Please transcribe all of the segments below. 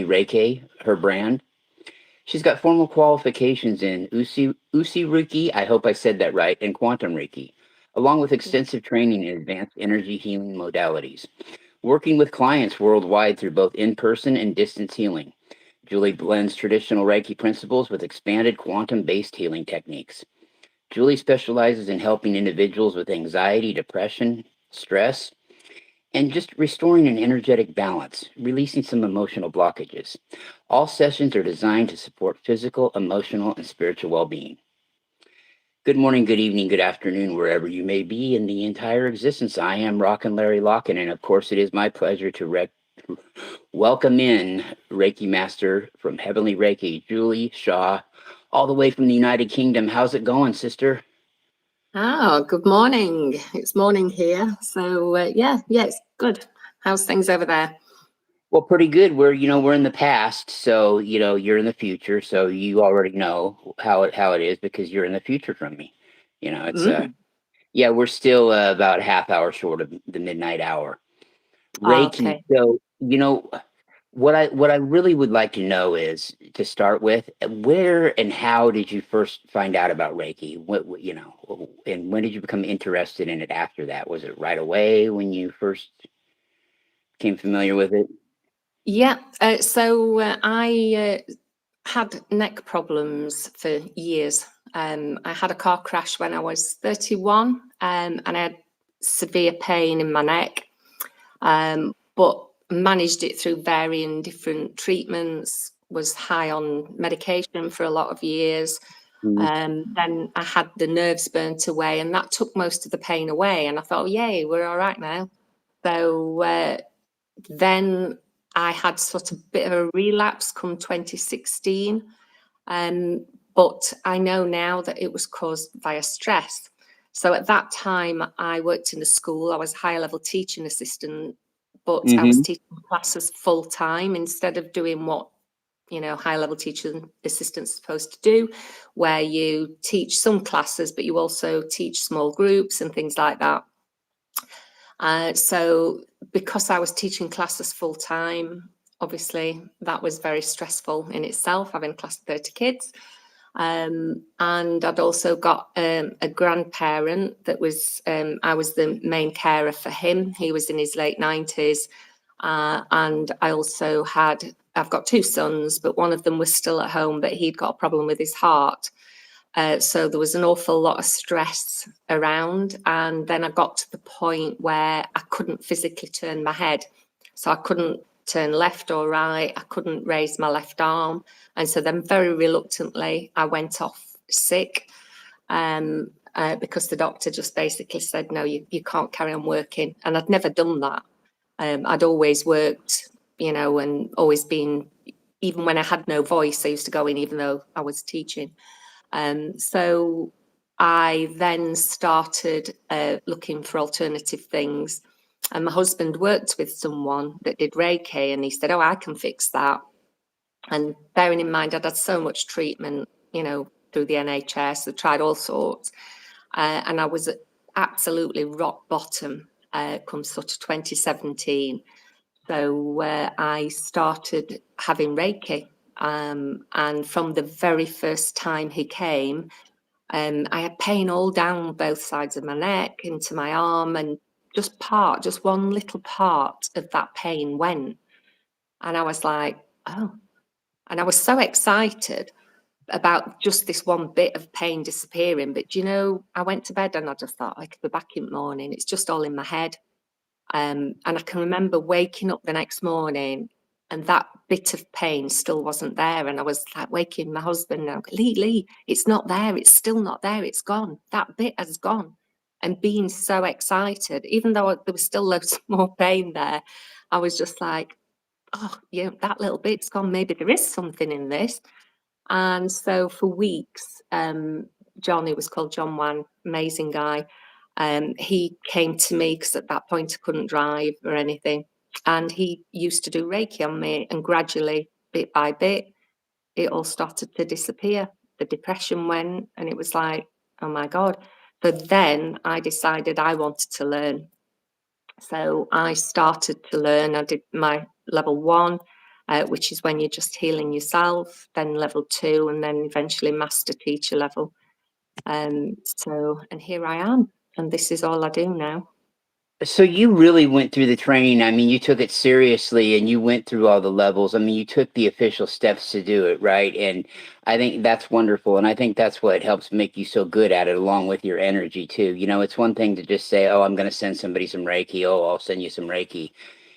Reiki, her brand. She's got formal qualifications in Usui, I hope I said that right, and quantum Reiki, along with extensive training in advanced energy healing modalities, working with clients worldwide through both in-person and distance healing. Julie blends traditional Reiki principles with expanded quantum-based healing techniques. Julie specializes in helping individuals with anxiety, depression, stress, and just restoring an energetic balance, releasing some emotional blockages. All sessions are designed to support physical, emotional, and spiritual well-being. Good morning, good evening, good afternoon, wherever you may be in the entire existence. I am Rocken Larry Locken, and of course, it is my pleasure to welcome in Reiki Master from Heavenly Reiki, Julie Shaw, all the way from the United Kingdom. How's it going, sister? Oh, good morning. It's morning here. So yeah, it's good. How's things over there? Well, pretty good. We're in the past, so you're in the future, so you already know how it is because you're in the future from me. It's yeah, we're still about a half hour short of the midnight hour. Reiki. Okay. So, what I really would like to know is, to start with, where and how did you first find out about Reiki? And when did you become interested in it after that? Was it right away when you first became familiar with it? Yeah. So I had neck problems for years. I had a car crash when I was 31, and I had severe pain in my neck, but managed it through varying different treatments, was high on medication for a lot of years. Then I had the nerves burnt away, and that took most of the pain away. And I thought, yay, we're all right now. So then I had sort of a bit of a relapse come 2016. But I know now that it was caused via stress. So at that time, I worked in a school. I was a higher level teaching assistant, but I was teaching classes full time instead of doing what high level teaching assistants supposed to do, where you teach some classes, but you also teach small groups and things like that. So because I was teaching classes full time, obviously that was very stressful in itself, having a class of 30 kids. And I'd also got a grandparent that was, I was the main carer for him. He was in his late 90s. And I also I've got two sons, but one of them was still at home, but he'd got a problem with his heart. So there was an awful lot of stress around. And then I got to the point where I couldn't physically turn my head. So I couldn't turn left or right. I couldn't raise my left arm. And so then very reluctantly, I went off sick because the doctor just basically said, no, you can't carry on working. And I'd never done that. I'd always worked, and always been, even when I had no voice, I used to go in even though I was teaching. So I then started looking for alternative things. And my husband worked with someone that did Reiki, and he said, oh, I can fix that. And bearing in mind, I'd had so much treatment, through the NHS, I tried all sorts. And I was absolutely rock bottom come sort of 2017. So I started having Reiki. And from the very first time he came, I had pain all down both sides of my neck, into my arm, and just one little part of that pain went. And I was like, oh. And I was so excited about just this one bit of pain disappearing. But, I went to bed and I just thought I could be back in the morning. It's just all in my head. And I can remember waking up the next morning and that bit of pain still wasn't there. And I was like waking my husband and I'm like, Lee, it's not there. It's still not there. It's gone. That bit has gone. And being so excited, even though there was still loads more pain there, I was just like, oh, yeah, that little bit's gone. Maybe there is something in this. And so for weeks, John, who was called John Wan, amazing guy, he came to me because at that point I couldn't drive or anything. And he used to do Reiki on me, and gradually, bit by bit, it all started to disappear. The depression went, and it was like, oh my God. But then I decided I wanted to learn. So I started to learn. I did my level 1. which is when you're just healing yourself, then level 2, and then eventually Master Teacher level. And here I am, and this is all I do now. So you really went through the training. I mean, you took it seriously and you went through all the levels. I mean, you took the official steps to do it, right? And I think that's wonderful. And I think that's what helps make you so good at it, along with your energy too. You know, it's one thing to just say, "Oh, I'm going to send somebody some Reiki. Oh, I'll send you some Reiki."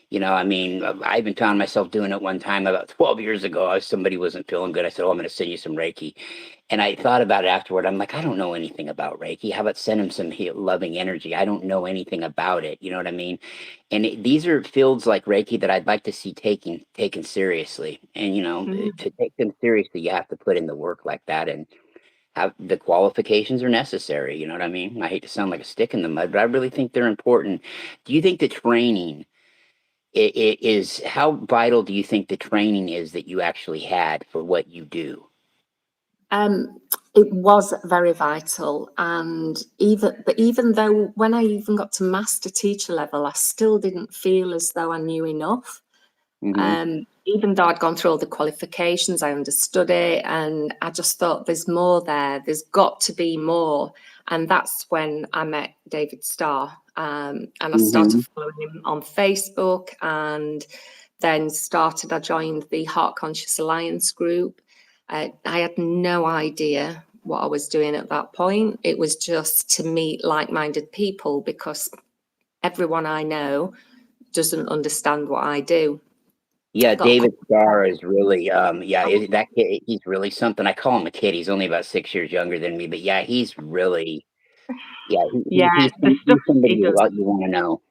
You know, I mean, I even found myself doing it one time about 12 years ago. Somebody wasn't feeling good. I said, "Oh, I'm going to send you some Reiki." And I thought about it afterward. I'm like, I don't know anything about Reiki. How about send him some loving energy? I don't know anything about it. You know what I mean? And these are fields like Reiki that I'd like to see taken seriously. And you know, to take them seriously, you have to put in the work like that, and have the qualifications are necessary. You know what I mean? I hate to sound like a stick in the mud, but I really think they're important. Do you think the training it is how vital do you think the training is that you actually had for what you do? It was very vital, and even though when I even got to Master Teacher level, I still didn't feel as though I knew enough. Hmm. Even though I'd gone through all the qualifications, I understood it, and I just thought there's more there. There's got to be more, and that's when I met David Starr, and I started Hmm. following him on Facebook, and then I joined the Heart Conscious Alliance group. I had no idea what I was doing at that point. It was just to meet like-minded people, because everyone I know doesn't understand what I do. Yeah, Got a David couple. Starr is really, yeah, that kid, he's really something. I call him a kid. He's only about 6 years younger than me, but yeah, he's really, yeah, Yeah, the stuff he's somebody he does. you want to know.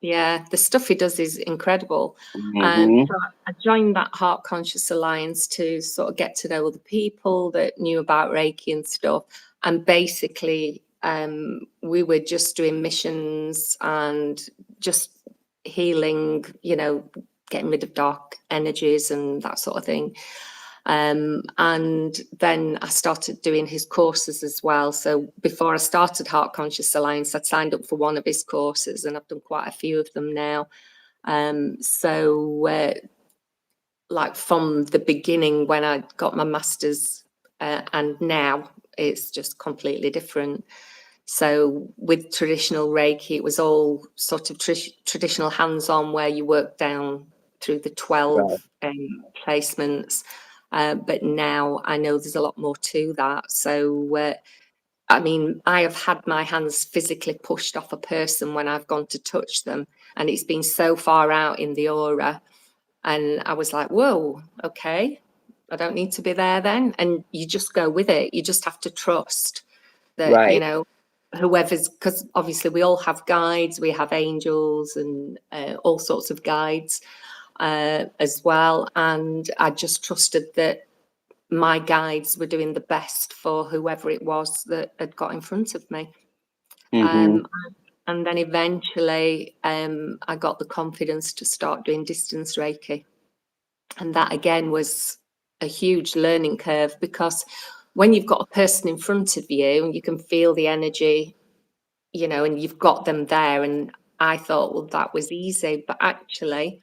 Yeah, the stuff he does is incredible. Hmm. So I joined that Heart Conscious Alliance to sort of get to know other people that knew about Reiki and stuff. And basically, we were just doing missions and just healing, getting rid of dark energies and that sort of thing. And then I started doing his courses as well. So before I started Heart Conscious Alliance, I'd signed up for one of his courses, and I've done quite a few of them now. Like from the beginning when I got my master's, and now it's just completely different. So with traditional Reiki, it was all sort of traditional hands-on, where you work down through the 12 Right. placements. But now I know there's a lot more to that. So, I mean, I have had my hands physically pushed off a person when I've gone to touch them, and it's been so far out in the aura. And I was like, whoa, okay, I don't need to be there then. And you just go with it. You just have to trust that, Right. whoever's, because obviously we all have guides, we have angels and all sorts of guides as well. And I just trusted that my guides were doing the best for whoever it was that had got in front of me. Hmm. Um, and then eventually I got the confidence to start doing distance Reiki. And that again was a huge learning curve, because when you've got a person in front of you and you can feel the energy, and you've got them there. And I thought, well, that was easy. But actually,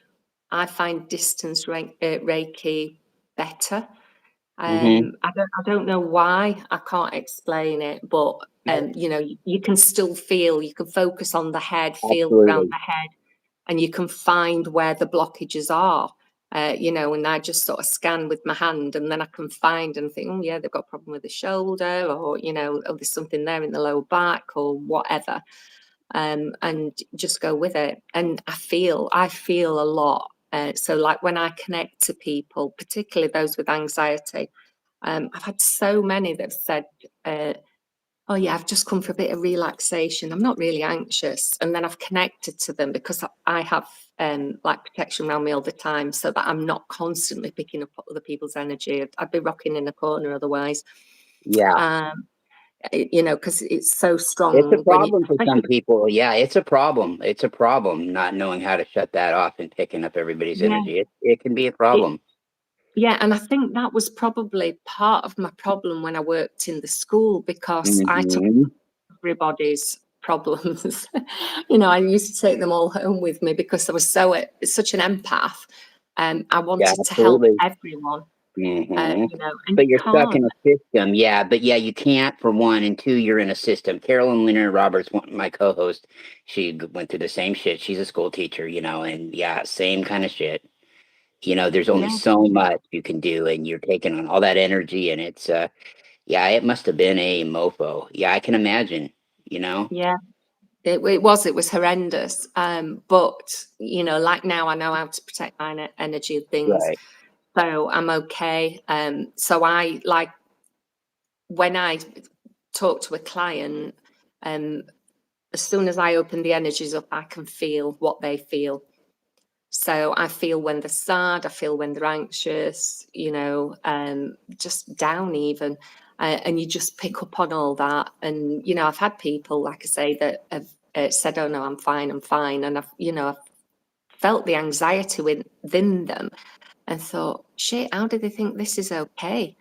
I find distance Reiki better. Hmm. I don't know why. I can't explain it, but you can still feel. You can focus on the head, feel around Absolutely. the head, and you can find where the blockages are. And I just sort of scan with my hand, and then I can find and think, oh yeah, they've got a problem with the shoulder, or oh, there's something there in the lower back, or whatever. And just go with it. And I feel a lot. So like when I connect to people, particularly those with anxiety, I've had so many that have said, oh yeah, I've just come for a bit of relaxation. I'm not really anxious. And then I've connected to them, because I have like protection around me all the time, so that I'm not constantly picking up other people's energy. I'd be rocking in a corner otherwise. Yeah. Because it's so It's a strong when you, problem for some especially, people. Yeah, it's a problem. It's a problem not knowing how to shut that off and picking up everybody's yeah, energy. It can be a it, problem. yeah. And I think that was probably part of my problem when I worked in the school, because I took Hmm. everybody's problems. I used to take them all home with me, because I was such an empath. I Yeah, wanted to help absolutely. everyone, Hmm. and But you you're stuck in can't. a system. Yeah, but yeah, you can't for one, and two, you're in a system. Carolyn Leonard Roberts, my co-host, she went through the same shit. She's a school teacher, and yeah, same kind of shit. There's only Yeah, so much you can do, and you're taking on all that energy, and it's yeah, it must have been a mofo. Yeah, I can imagine. You know, yeah. It was horrendous. But like now, I know how to protect my energy and things, right? so I'm okay. So I like when I talk to a client, um, as soon as I open the energies up, I can feel what they feel. So I feel when they're sad, I feel when they're anxious, just down even. And you just pick up on all that. And, I've had people, like I say, that have said, oh, no, I'm fine, I'm fine. And I've felt the anxiety within them and thought, shit, how do they think this is okay?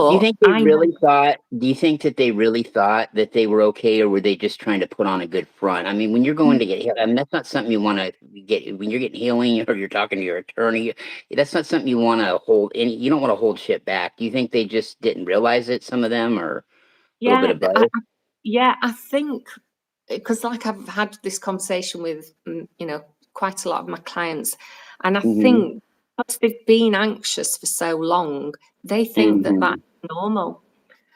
Do you But think they I know, really thought? Do you think that they really thought that they were okay, or were they just trying to put on a good front? I mean, when you're going to get healed, I mean, that's not something you want to get when you're getting healing, or you're talking to your attorney. That's not something you want to hold any. You don't want to hold shit back. Do you think they just didn't realize it? Some of them, or a little bit yeah, of both. I think because like I've had this conversation with quite a lot of my clients, and I Hmm. think because they've been anxious for so long, they think that Hmm. that's normal.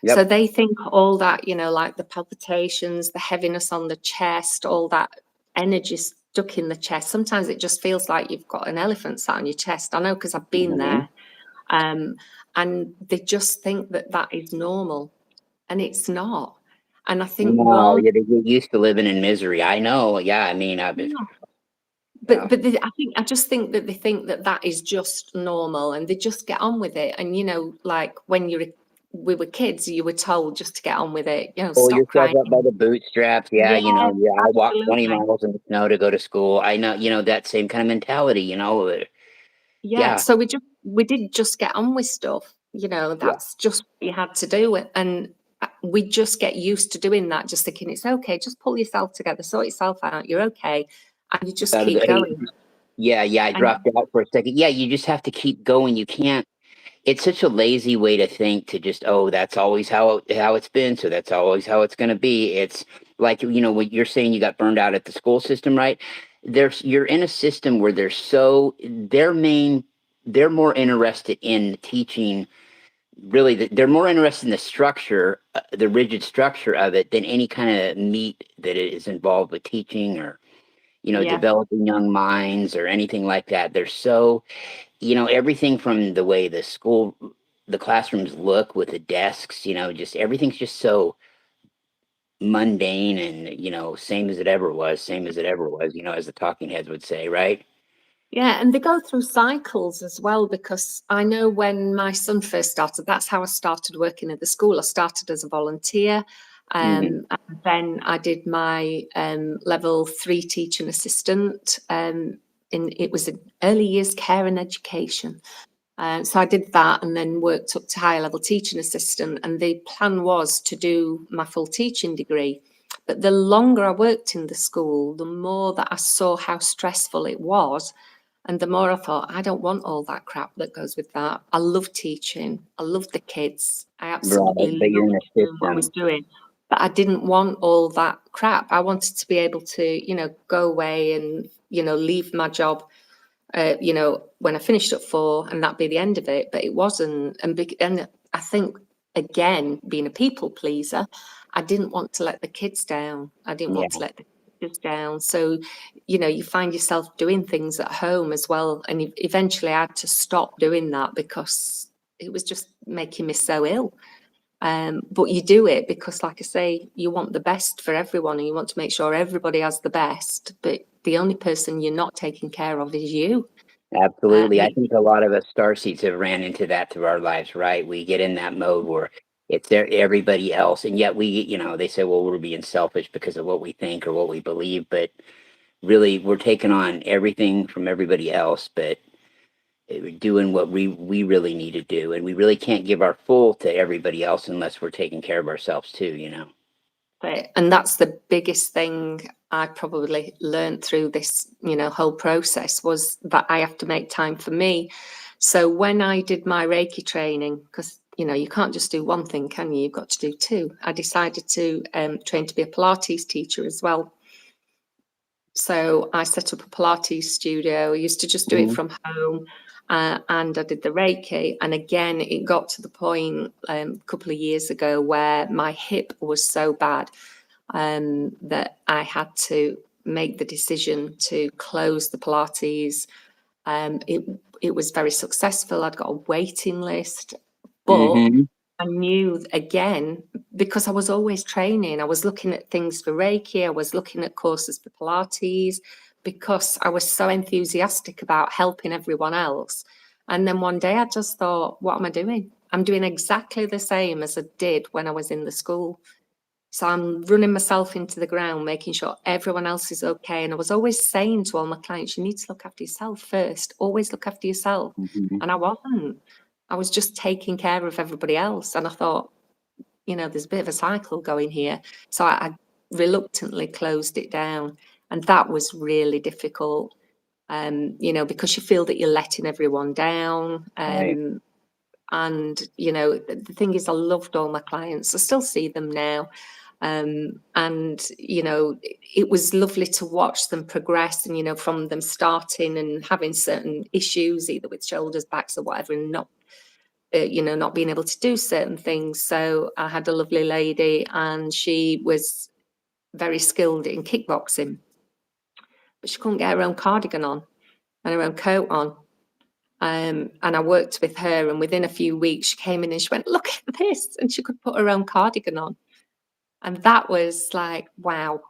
So Yep. they think all that, like the palpitations, the heaviness on the chest, all that energy stuck in the chest. Sometimes it just feels like you've got an elephant sat on your chest. I know because I've been Hmm. there. Um, and they just think that that is normal, and it's not. And I think No, one, they get used to living in misery. I know. Yeah, I mean, but yeah. but they, I just think that they think that that is just normal, and they just get on with it. And like when we were kids, you were told just to get on with it. Pull Stop yourself crying. up by the bootstraps. Yeah, Yeah, yeah, I walked 20 absolutely. miles in the snow to go to school. I know, that same kind of mentality. Yeah. Yeah, So we did just get on with stuff. yeah. That's just what you had to do, and we just get used to doing that. Just thinking it's okay. Just pull yourself together, sort yourself out. You're okay, and you just keep Hey, going. yeah, yeah, I And dropped out for a second. Yeah, you just have to keep going. You can't, it's such a lazy way to think to just, oh, that's always how it's been, so that's always how it's going to be. It's like, what you're saying, you got burned out at the school system, right? You're in a system where they're more interested in teaching. Really, they're more interested in the structure, the rigid structure of it, than any kind of meat that is involved with teaching, or yeah. developing young minds or anything like that. They're so, everything from the way the classrooms look with the desks, just everything's just so mundane, and same as it ever was, as the talking heads would say, right? Yeah, and they go through cycles as well, because I know when my son first started, that's how I started working at the school. I started as a volunteer, Hmm. and then I did my level 3 teaching assistant. It was an early years care and education. So I did that and then worked up to higher level teaching assistant. And the plan was to do my full teaching degree. But the longer I worked in the school, the more that I saw how stressful it was. And the more I thought, I don't want all that crap that goes with that. I love teaching. I love the kids. I Right, absolutely but you're in loved a doing what I was system. doing. But I didn't want all that crap. I wanted to be able to, go away and, leave my job when I finished at 4, and that'd be the end of it. But it wasn't. And I think, again, being a people pleaser, I didn't want to let the kids down. I didn't Yeah, want to let the kids down. So, you find yourself doing things at home as well. And eventually I had to stop doing that because it was just making me so ill. But you do it because, like I say, you want the best for everyone, and you want to make sure everybody has the best. But the only person you're not taking care of is you. absolutely. And I think a lot of us starseeds have ran into that through our lives, right? We get in that mode where it's everybody else, and yet they say, well, we're being selfish because of what we think or what we believe, but really, we're taking on everything from everybody else, but we're doing what we really need to do, and we really can't give our full to everybody else unless we're taking care of ourselves too. And that's the biggest thing I probably learned through this, whole process, was that I have to make time for me. So when I did my Reiki training, because you can't just do one thing, can you? You've got to do two. I decided to train to be a Pilates teacher as well. So I set up a Pilates studio. I used to just do it from home, and I did the Reiki. And again, it got to the point a couple of years ago where my hip was so bad that I had to make the decision to close the Pilates. It was very successful. I'd got a waiting list, but I knew, again, because I was always training, I was looking at things for Reiki, I was looking at courses for Pilates, because I was so enthusiastic about helping everyone else. And then one day I just thought, what am I doing? I'm doing exactly the same as I did when I was in the school. So I'm running myself into the ground, making sure everyone else is okay. And I was always saying to all my clients, you need to look after yourself first. Always look after yourself. And I wasn't. I was just taking care of everybody else. And I thought, there's a bit of a cycle going here. So I reluctantly closed it down. And that was really difficult, because you feel that you're letting everyone down. Right. And, the thing is, I loved all my clients. I still see them now. And, it was lovely to watch them progress, and, from them starting and having certain issues, either with shoulders, backs or whatever, and not being able to do certain things. So I had a lovely lady, and she was very skilled in kickboxing, but she couldn't get her own cardigan on and her own coat on. And I worked with her, and within a few weeks she came in and she went, look at this, and she could put her own cardigan on. And that was like, wow.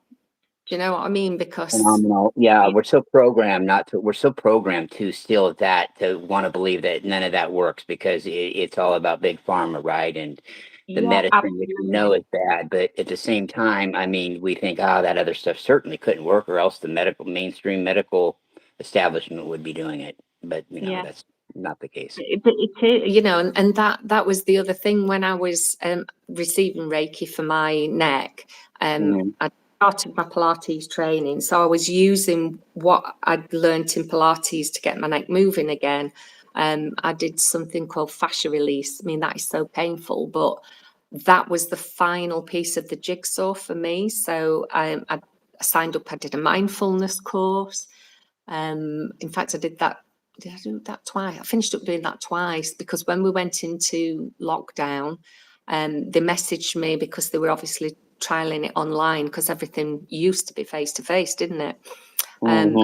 Do you know what I mean? Because Phenomenal. Yeah, we're so programmed we're so programmed to still that to want to believe that none of that works because it's all about big pharma, right? And the yeah, medicine, which we know absolutely. is bad, but at the same time, I mean, we think, oh, that other stuff certainly couldn't work, or else the mainstream medical establishment would be doing it. But Yeah. that's not the case. But and that was the other thing when I was receiving Reiki for my neck. I started my Pilates training, so I was using what I'd learnt in Pilates to get my neck moving again. I did something called fascia release. I mean, that is so painful, but that was the final piece of the jigsaw for me. So I signed up. I did a mindfulness course. In fact, I did that. Did I do that twice? I finished up doing that twice because when we went into lockdown, they messaged me because they were obviously trialing it online because everything used to be face to face, didn't it? And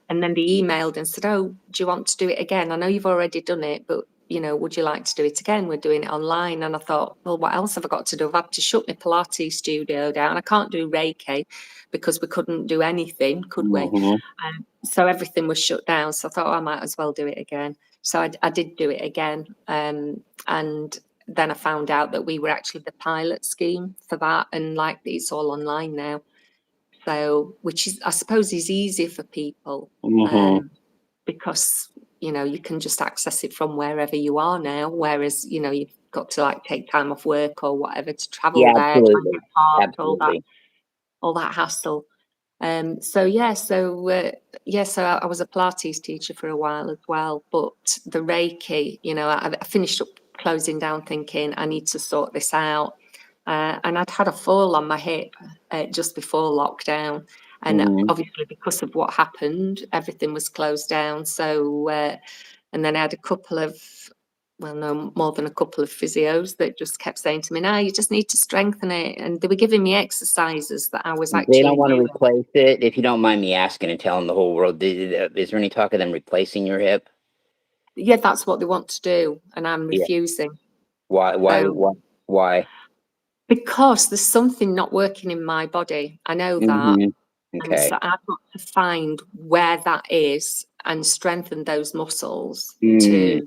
then they emailed and said, "Oh, do you want to do it again? I know you've already done it, but would you like to do it again? We're doing it online." And I thought, well, what else have I got to do? I've had to shut my Pilates studio down. I can't do Reiki because we couldn't do anything, could we? So everything was shut down. So I thought, I might as well do it again. So I did do it again. And then I found out that we were actually the pilot scheme for that. And like it's all online now. So, which is, I suppose, is easier for people because, you can just access it from wherever you are now. Whereas, you've got to like take time off work or whatever to travel Yeah, there, try and absolutely. get parked, Absolutely. all that hassle. So I was a Pilates teacher for a while as well, but the Reiki, I finished up closing down thinking I need to sort this out. And I'd had a fall on my hip just before lockdown. And obviously because of what happened, everything was closed down. So, and then I had a couple of, well, no, more than a couple of physios that just kept saying to me, no, you just need to strengthen it. And they were giving me exercises that I was They don't actually want to doing. replace it. If you don't mind me asking and telling the whole world, is there any talk of them replacing your hip? Yeah, that's what they want to do. And I'm Yeah. refusing. Why? Why? So, Why? Why? because there's something not working in my body. I know that. And Okay. so I've got to find where that is and strengthen those muscles Mm. to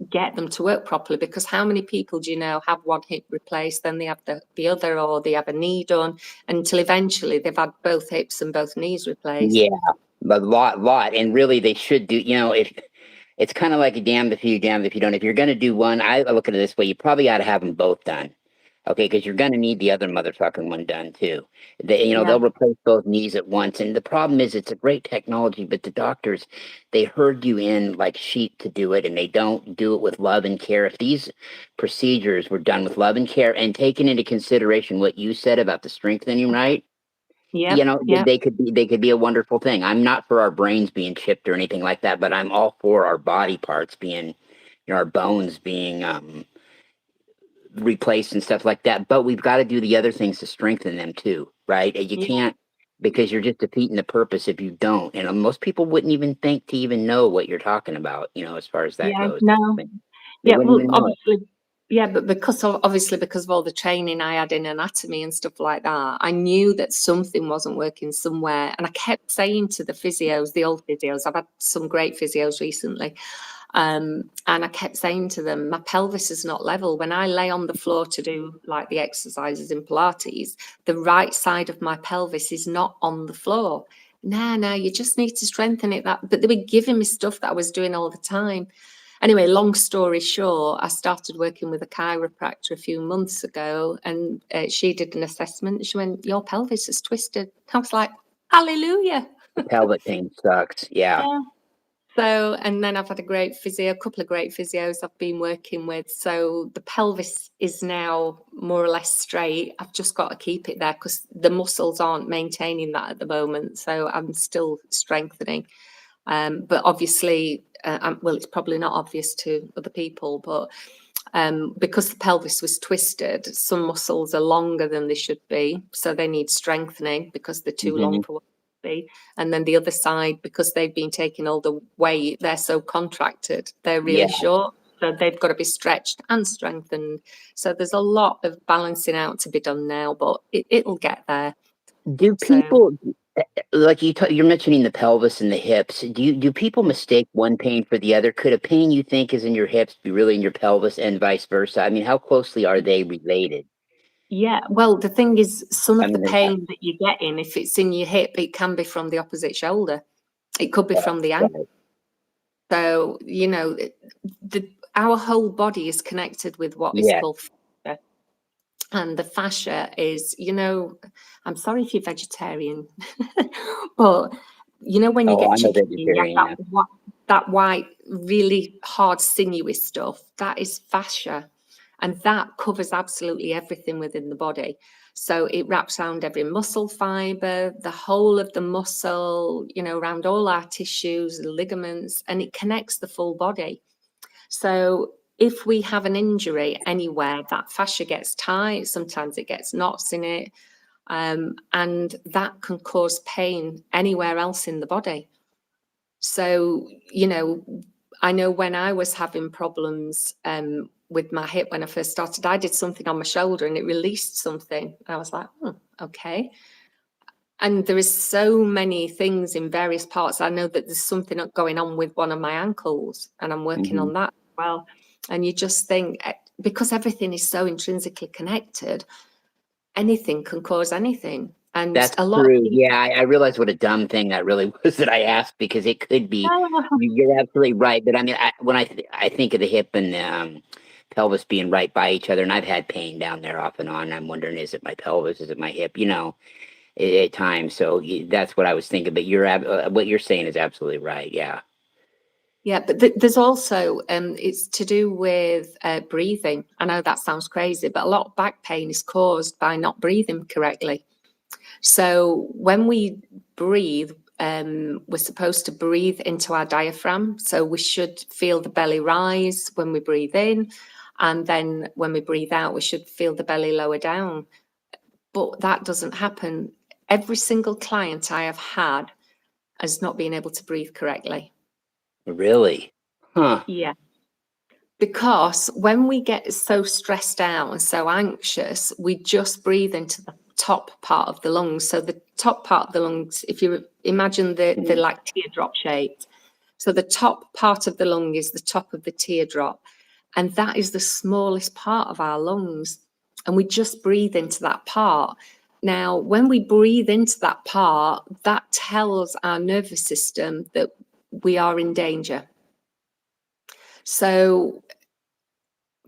get them to work properly. Because how many people do you know have one hip replaced, then they have the other, or they have a knee done, until eventually they've had both hips and both knees replaced. Yeah, a lot, and really they should do. If it's kind of like a damned if you, damned if you don't. If you're going to do one, I look at it this way: you probably ought to have them both done. Okay, because you're going to need the other motherfucking one done too. Yeah, They'll replace both knees at once. And the problem is, it's a great technology, but the doctors, they herd you in like sheep to do it, and they don't do it with love and care. If these procedures were done with love and care and taking into consideration what you said about the strengthening, right? yep, yep. They could be a wonderful thing. I'm not for our brains being chipped or anything like that, but I'm all for our body parts being, our bones being replaced and stuff like that. But we've got to do the other things to strengthen them too, right? And you Yeah, can't, because you're just defeating the purpose if you don't. And most people wouldn't even think to even know what you're talking about, as far as that yeah, goes. no. They Yeah, wouldn't well, even know it. obviously, yeah, but obviously because of all the training I had in anatomy and stuff like that, I knew that something wasn't working somewhere. And I kept saying to the physios, the old physios, I've had some great physios recently, and I kept saying to them, my pelvis is not level. When I lay on the floor to do like the exercises in Pilates, the right side of my pelvis is not on the floor. No, you just need to strengthen it. But they were giving me stuff that I was doing all the time. Anyway, long story short, I started working with a chiropractor a few months ago, and she did an assessment. She went, "Your pelvis is twisted." I was like, "Hallelujah!" The pelvic pain sucks. Yeah. Yeah. So, and then I've had a couple of great physios I've been working with. So the pelvis is now more or less straight. I've just got to keep it there because the muscles aren't maintaining that at the moment. So I'm still strengthening. But obviously, well, it's probably not obvious to other people, but because the pelvis was twisted, some muscles are longer than they should be. So they need strengthening because they're too long Hmm. for what they should be. And then the other side, because they've been taking all the weight, they're so contracted, they're really Yeah. short. So they've got to be stretched and strengthened. So there's a lot of balancing out to be done now, but it'll get there. Do So. people, like you're mentioning the pelvis and the hips? Do people mistake one pain for the other? Could a pain you think is in your hips be really in your pelvis and vice versa? I mean, how closely are they related? Yeah, well, the thing is, some I of the mean, pain that you get if it's in your hip, it can be from the opposite shoulder. It could be from the ankle. right. So, our whole body is connected with what is Yeah. called fascia. And the fascia is, I'm sorry if you're vegetarian, but when you Oh, get I'm a chicken, you have vegetarian. Yeah. that white, really hard, sinewy stuff. That is fascia. And that covers absolutely everything within the body. So it wraps around every muscle fiber, the whole of the muscle, around all our tissues, the ligaments, and it connects the full body. So if we have an injury anywhere, that fascia gets tight, sometimes it gets knots in it, and that can cause pain anywhere else in the body. So, I know when I was having problems with my hip when I first started, I did something on my shoulder and it released something. I was like, okay. And there is so many things in various parts. I know that there's something going on with one of my ankles and I'm working Hmm. on that as well. And you just think, because everything is so intrinsically connected, anything can cause anything. And That's a lot of true. people, Yeah, I realized what a dumb thing that really was that I asked, because it could be. You're absolutely right. But I mean, when I think of the hip and the pelvis being right by each other, and I've had pain down there off and on. And I'm wondering, is it my pelvis? Is it my hip? At times. So that's what I was thinking. But what you're saying is absolutely right. Yeah. yeah, but there's also, it's to do with breathing. I know that sounds crazy, but a lot of back pain is caused by not breathing correctly. So when we breathe, we're supposed to breathe into our diaphragm. So we should feel the belly rise when we breathe in. And then when we breathe out, we should feel the belly lower down. But that doesn't happen. Every single client I have had has not been able to breathe correctly. Really? Huh. Yeah. Because when we get so stressed out and so anxious, we just breathe into the top part of the lungs. So the top part of the lungs, if you imagine the Mhm. like teardrop shaped. So the top part of the lung is the top of the teardrop. And that is the smallest part of our lungs. And we just breathe into that part. Now, when we breathe into that part, that tells our nervous system that we are in danger. So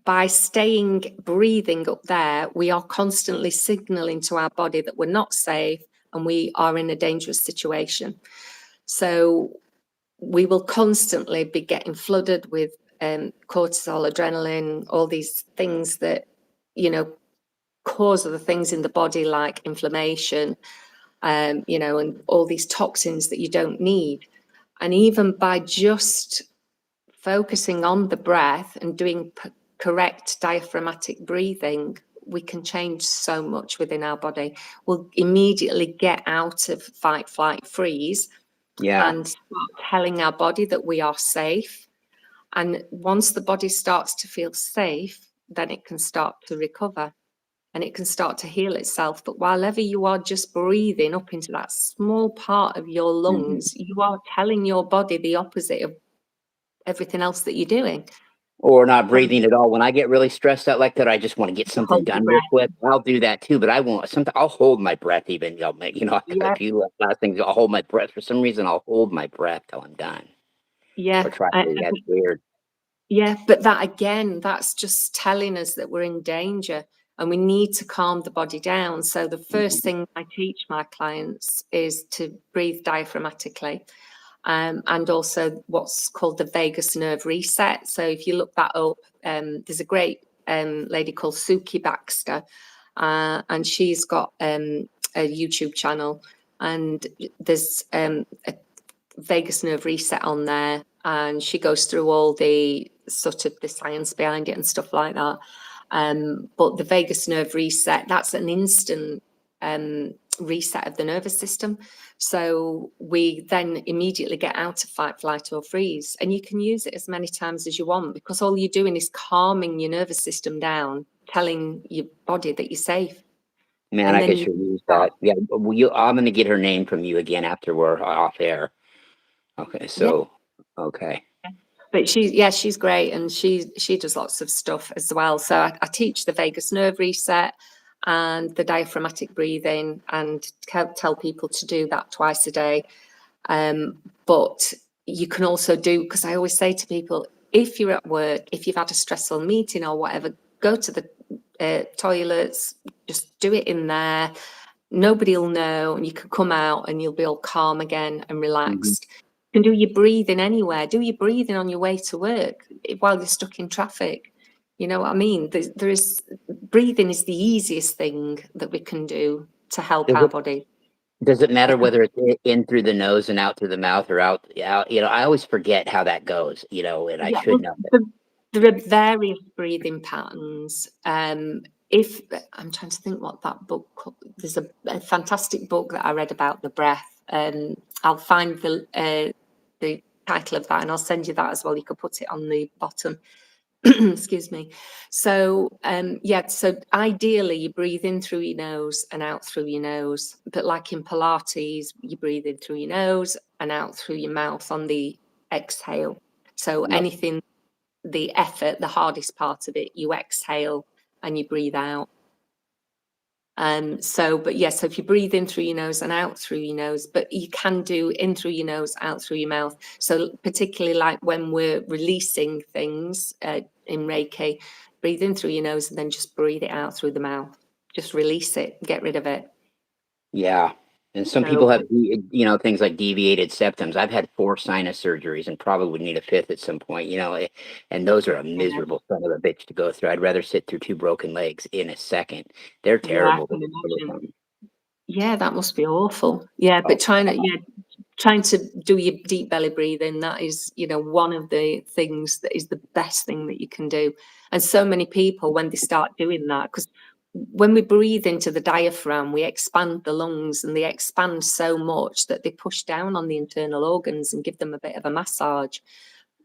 by staying breathing up there, we are constantly signaling to our body that we're not safe and we are in a dangerous situation. So we will constantly be getting flooded with cortisol, adrenaline, all these things that, you know, cause other things in the body like inflammation, you know, and all these toxins that you don't need. And even by just focusing on the breath and doing correct diaphragmatic breathing, we can change so much within our body. We'll immediately get out of fight, flight, freeze, and start telling our body that we are safe. And once the body starts to feel safe, then it can start to recover and it can start to heal itself. But while ever you are just breathing up into that small part of your lungs, you are telling your body the opposite of everything else that you're doing. Or not breathing at all. When I get really stressed out like that, I just want to get something done real quick. I'll do that too, but I won't. Sometimes I'll hold my breath even. You know, I got a few last things. I'll hold my breath. For some reason, I'll hold my breath till I'm done. Or try to. That's weird. Yeah, but that again, that's just telling us that we're in danger and we need to calm the body down. So the first thing I teach my clients is to breathe diaphragmatically. And also what's called the vagus nerve reset. So if you look that up, there's a great lady called Suki Baxter, and she's got a YouTube channel, and there's a vagus nerve reset on there, and she goes through all the sort of the science behind it and stuff like that. But the vagus nerve reset, that's an instant reset of the nervous system. So we then immediately get out of fight, flight, or freeze. And you can use it as many times as you want, because all you're doing is calming your nervous system down, telling your body that you're safe. Man, I could sure use that. Yeah, I'm going to get her name from you again after we're off air. Okay, so, okay. But she's great, and she does lots of stuff as well. So I teach the vagus nerve reset and the diaphragmatic breathing, and tell people to do that twice a day. But you can also do, because I always say to people, if you're at work, if you've had a stressful meeting or whatever, go to the toilets, just do it in there. Nobody will know, and you can come out and you'll be all calm again and relaxed. You can do your breathing anywhere. Do your breathing on your way to work while you're stuck in traffic. You know what I mean? Breathing is the easiest thing that we can do to help our body. Does it matter whether it's in through the nose and out through the mouth, or out? You know, I always forget how that goes. You know, and I should know. There are various breathing patterns. If I'm trying to think what that book, there's a fantastic book that I read about the breath. I'll find the title of that and I'll send you that as well. You could put it on the bottom. Excuse me. So so ideally you breathe in through your nose and out through your nose, but like in Pilates, you breathe in through your nose and out through your mouth on the exhale. So anything, the effort, the hardest part of it, you exhale and you breathe out. So if you breathe in through your nose and out through your nose, but you can do in through your nose, out through your mouth. So particularly like when we're releasing things in Reiki, breathe in through your nose and then just breathe it out through the mouth. Just release it, get rid of it. Yeah. And some people have, you know, things like deviated septums. I've had 4 sinus surgeries and probably would need a 5th at some point, you know, and those are a miserable son of a bitch to go through. I'd rather sit through 2 broken legs in a second. They're terrible. Yeah, that must be awful. Yeah, but trying to do your deep belly breathing, that is, you know, one of the things that is the best thing that you can do. And so many people, when they start doing that, because when we breathe into the diaphragm, we expand the lungs, and they expand so much that they push down on the internal organs and give them a bit of a massage.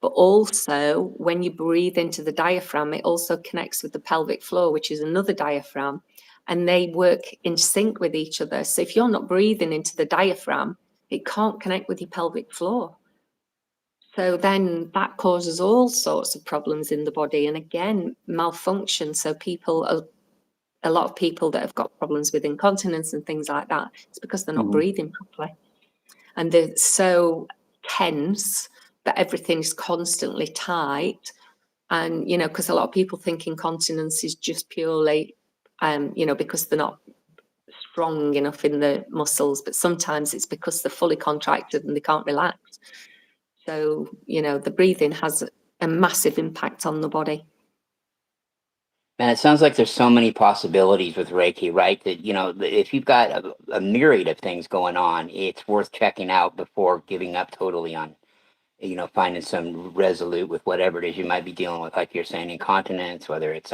But also, when you breathe into the diaphragm, it also connects with the pelvic floor, which is another diaphragm, and they work in sync with each other. So if you're not breathing into the diaphragm, it can't connect with your pelvic floor. So then that causes all sorts of problems in the body, and again, malfunction. So a lot of people that have got problems with incontinence and things like that, it's because they're not breathing properly. And they're so tense that everything's constantly tight And, because a lot of people think incontinence is just purely, because they're not strong enough in the muscles, but sometimes it's because they're fully contracted and they can't relax. So, the breathing has a massive impact on the body. And it sounds like there's so many possibilities with Reiki, right? That, if you've got a myriad of things going on, it's worth checking out before giving up totally on, finding some resolute with whatever it is you might be dealing with, like you're saying, incontinence, whether it's,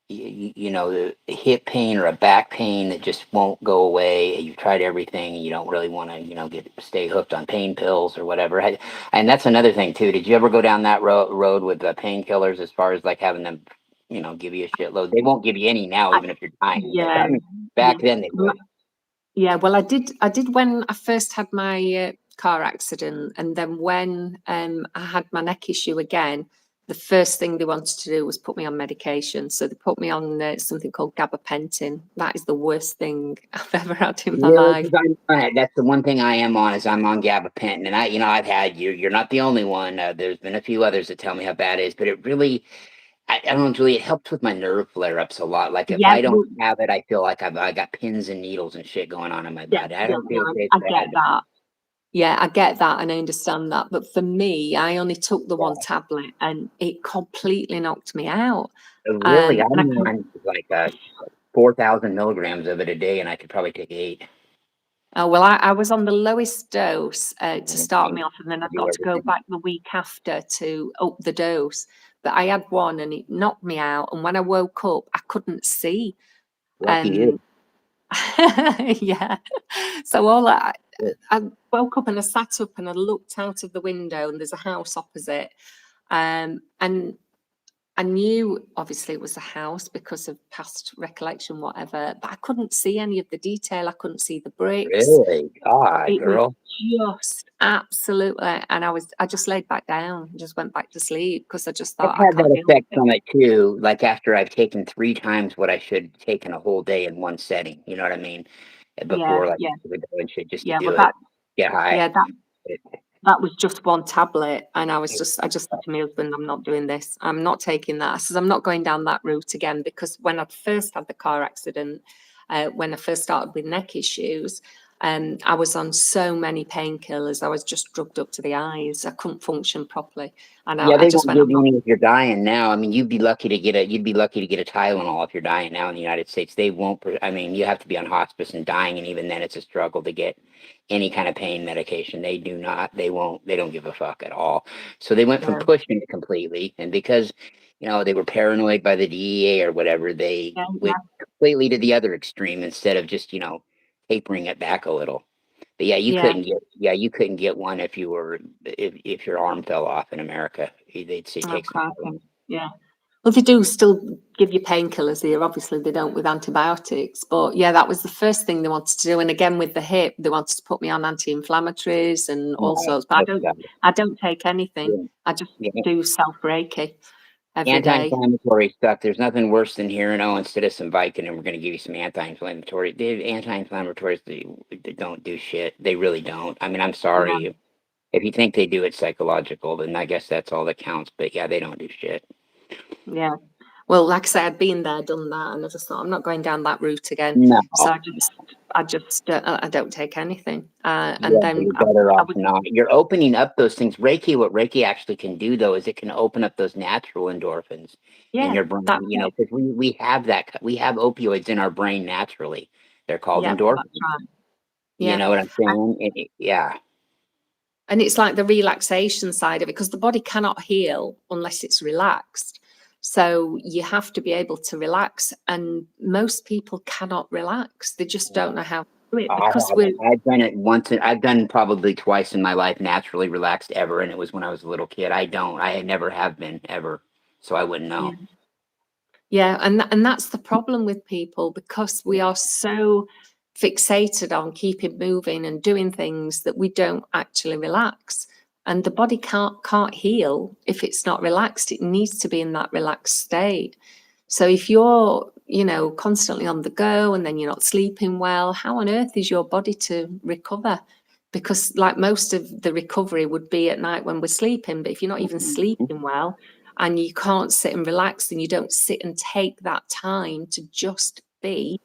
the hip pain or a back pain that just won't go away. You've tried everything and you don't really want to, stay hooked on pain pills or whatever. And that's another thing too. Did you ever go down that road with painkillers as far as like having them, give you a shitload? They won't give you any now, even if you're dying. But, I mean, back then they would. Yeah, well, I did when I first had my car accident, and then when I had my neck issue again, the first thing they wanted to do was put me on medication. So they put me on something called gabapentin. That is the worst thing I've ever had in my life. That's the one thing I am on, is I'm on gabapentin, and I've had you're not the only one. There's been a few others that tell me how bad it is, but it really, I don't know, Julie, it helps with my nerve flare-ups a lot. Like if I don't have it, I feel like I got pins and needles and shit going on in my body. I don't feel I get that. Yeah, I get that and I understand that. But for me, I only took the one tablet and it completely knocked me out. Really, I'm on like 4,000 milligrams of it a day, and I could probably take 8. Oh, well, I was on the lowest dose to start me off, and then I got to go back the week after to up the dose. But I had one and it knocked me out. And when I woke up, I couldn't see. Lucky you. Yeah. So I woke up and I sat up and I looked out of the window and there's a house opposite. And I knew obviously it was a house because of past recollection, whatever, but I couldn't see any of the detail. I couldn't see the bricks. Really? God, It girl. was just absolutely, and I just laid back down, just went back to sleep because I just thought I've had that effect it. on it too. Like after I've taken 3 times what I should have taken a whole day in one setting. You know what I mean? Before, like, we go and shit just to do it. Get high. Yeah, that was just one tablet, and I just said to my husband, I'm not doing this. I'm not taking that. I said, I'm not going down that route again, because when I first had the car accident, when I first started with neck issues, I was on so many painkillers. I was just drugged up to the eyes. I couldn't function properly, and They just won't went. give you any if you're dying now. I mean, you'd be lucky to get a Tylenol if you're dying now in the United States. They won't. I mean, you have to be on hospice and dying, and even then, it's a struggle to get any kind of pain medication. They do not. They won't. They don't give a fuck at all. So they went from pushing it completely, and because they were paranoid by the DEA or whatever, they went completely to the other extreme instead of just tapering it back a little. But you couldn't get one if your arm fell off in America. They'd say take some. Yeah. Well, they do still give you painkillers here. Obviously, they don't with antibiotics. But yeah, that was the first thing they wanted to do. And again, with the hip, they wanted to put me on anti-inflammatories and all sorts. But I don't take anything. I just do self-Reiki every day. Anti-inflammatory stuff. There's nothing worse than hearing, instead of some Vicodin, we're going to give you some anti-inflammatory. Anti-inflammatories, they don't do shit. They really don't. I mean, I'm sorry. Yeah. If you think they do it psychological, then I guess that's all that counts. But yeah, they don't do shit. Yeah. Well, like I said, I'd been there, done that, and I just thought I'm not going down that route again. No. So I don't take anything. And then you're better off not. You're opening up those things. Reiki, what Reiki actually can do though is it can open up those natural endorphins in your brain. Because we have opioids in our brain naturally. They're called endorphins. That's right. You know what I'm saying? Yeah. And it's like the relaxation side of it, because the body cannot heal unless it's relaxed. So you have to be able to relax, and most people cannot relax. They just don't know how to do it, because I've done it once, and I've done probably twice in my life naturally relaxed ever, and it was when I was a little kid. I never have been ever, so I wouldn't know. Yeah, and that's the problem with people, because we are so fixated on keeping moving and doing things that we don't actually relax. And the body can't heal if it's not relaxed. It needs to be in that relaxed state. So if you're, constantly on the go and then you're not sleeping well, how on earth is your body to recover? Because like most of the recovery would be at night when we're sleeping, but if you're not even sleeping well, and you can't sit and relax, and you don't sit and take that time to just be,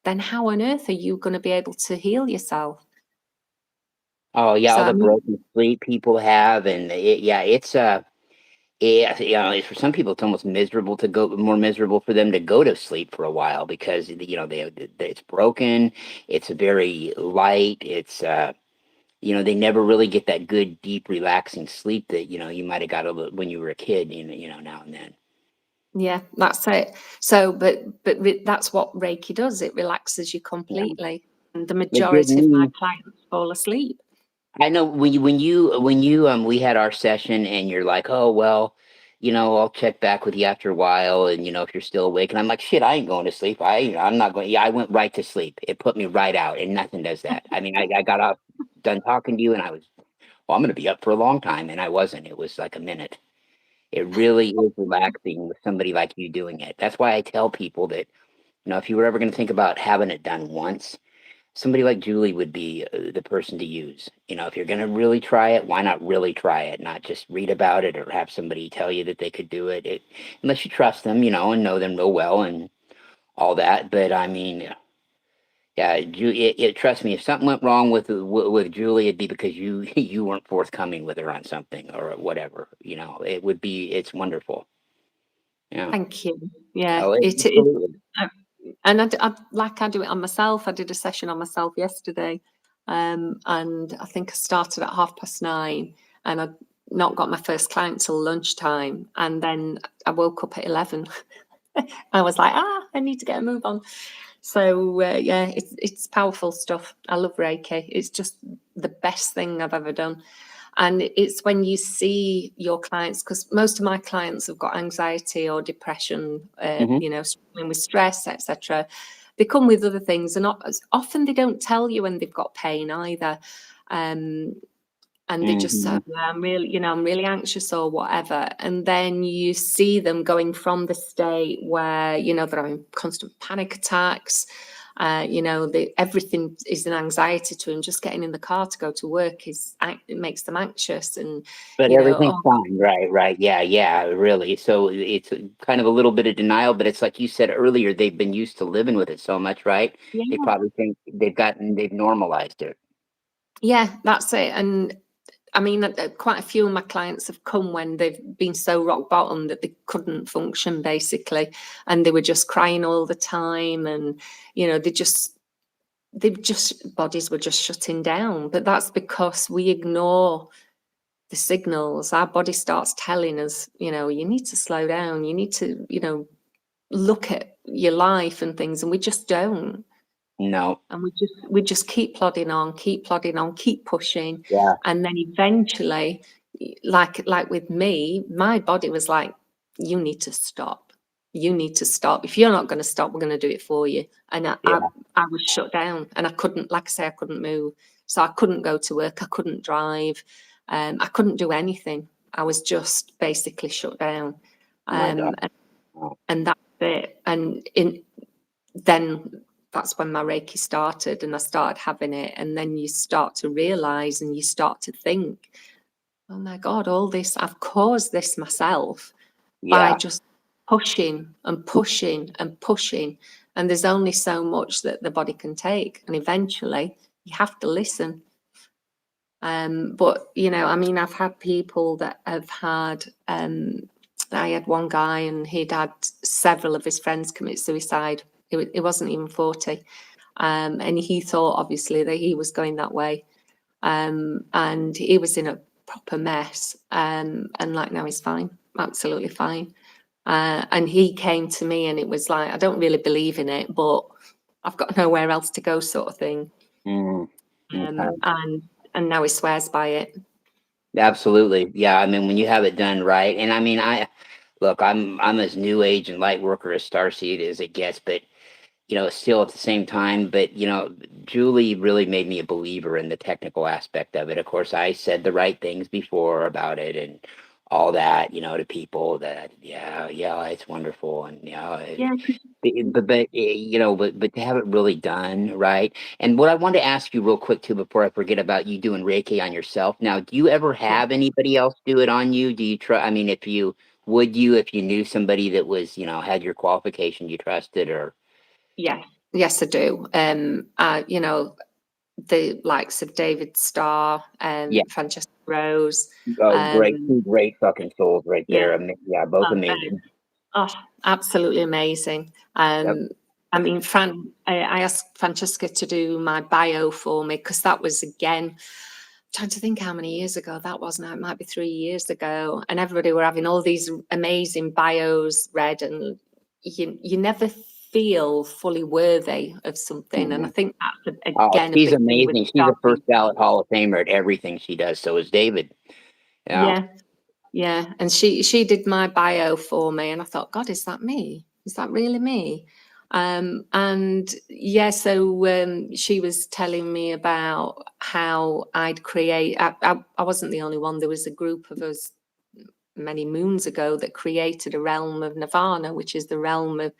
then how on earth are you going to be able to heal yourself? Oh yeah, So all I the mean, broken sleep people have, and yeah, yeah, for some people, it's almost miserable to go, more miserable for them to go to sleep for a while because it's broken. It's very light. They never really get that good, deep, relaxing sleep that you might have got when you were a kid. Now and then. yeah, that's it. So, but that's what Reiki does. It relaxes you Yeah, completely, and the it did majority of my me. clients fall asleep. I know when you we had our session and you're like, oh well, I'll check back with you after a while, and if you're still awake, and I'm like, shit, I ain't going to sleep. I'm not going. Yeah, I went right to sleep. It put me right out, and nothing does that. I mean, I got off done talking to you, and I was, well, I'm going to be up for a long time, and I wasn't. It was like a minute. It really is relaxing with somebody like you doing it. That's why I tell people that if you were ever going to think about having it done once, somebody like Julie would be the person to use. If you're going to really try it, why not really try it? Not just read about it or have somebody tell you that they could do it. Unless you trust them, and know them real well and all that. But I mean, yeah, trust me, if something went wrong with Julie, it'd be because you you weren't forthcoming with her on something or whatever. It's wonderful. Yeah. Thank you. Yeah, Oh, it is. absolutely. And like I do it on myself. I did a session on myself yesterday, and I think I started at 9:30, and I not got my first client till lunchtime, and then I woke up at 11. I was like, I need to get a move on. So yeah, it's powerful stuff. I love Reiki. It's just the best thing I've ever done. And it's when you see your clients, because most of my clients have got anxiety or depression, Hmm. struggling with stress, etc. They come with other things, and often they don't tell you when they've got pain either. Um, and they just say, Hmm. yeah, I'm really anxious or whatever. And then you see them going from the state where, they're having constant panic attacks. Everything is an anxiety to them. Just getting in the car to go to work it makes them anxious. And, But everything's oh, fine, right? Right. Yeah. Yeah. Really. So it's kind of a little bit of denial, but it's like you said earlier, they've been used to living with it so much, right? They yeah, probably think they've normalized it. yeah, that's it. And I mean, quite a few of my clients have come when they've been so rock bottom that they couldn't function basically, and they were just crying all the time, and they just bodies were just shutting down. But that's because we ignore the signals. Our body starts telling us, you need to slow down. You need to, look at your life and things, and we just don't. No. And we just keep plodding on, keep pushing, Yeah. and then eventually, like with me, my body was like, "You need to stop. You need to stop. If you're not going to stop, we're going to do it for you." And I, I, Yeah. I was shut down, and I couldn't, like I say, I couldn't move, so I couldn't go to work, I couldn't drive, I couldn't do anything. I was just basically shut down, My God. and, Oh, and that's it. And then that's when my Reiki started, and I started having it. And then you start to realize, and you start to think, oh my God, all this, I've caused this myself by yeah. just pushing and pushing and pushing. And there's only so much that the body can take. And eventually you have to listen. But, I mean, I've had people that have had, I had one guy, and he'd had several of his friends commit suicide. It wasn't even 40. And he thought, obviously, that he was going that way. And he was in a proper mess. And like now he's fine, absolutely fine. And he came to me, and it was like, I don't really believe in it, but I've got nowhere else to go, sort of thing. Mm, okay. And now he swears by it. Absolutely. Yeah. I mean, when you have it done right, and I mean, look, I'm as new age and light worker as Starseed as it gets, but still at the same time. But Julie really made me a believer in the technical aspect of it. Of course, I said the right things before about it and all that, to people that, yeah, yeah, it's wonderful. And, Yeah, but to have it really done right. And what I wanted to ask you real quick too, before I forget about you doing Reiki on yourself. Now, do you ever yeah. have anybody else do it on you? Do you try? I mean, if you Would you, if you knew somebody that was, had your qualification you trusted, or? Yes, I do. You know, the likes of David Starr, Yeah. Francesca Rose. Oh, great, two great fucking souls right Yeah. there. Yeah, both Oh, amazing. oh, absolutely amazing. Yep. I mean, I asked Francesca to do my bio for me because that was, again, trying to think how many years ago that was now. It might be 3 years ago, and everybody were having all these amazing bios read, and you never feel fully worthy of something. And I think that's Oh, again a she's big thing with amazing. She's a starting. first ballot Hall of Famer at everything she does. So is David. Yeah. Yeah, and she did my bio for me, and I thought, God, is that me? Is that really me? And yeah, so she was telling me about how I'd create. I wasn't the only one. There was a group of us many moons ago that created a realm of nirvana, which is the realm of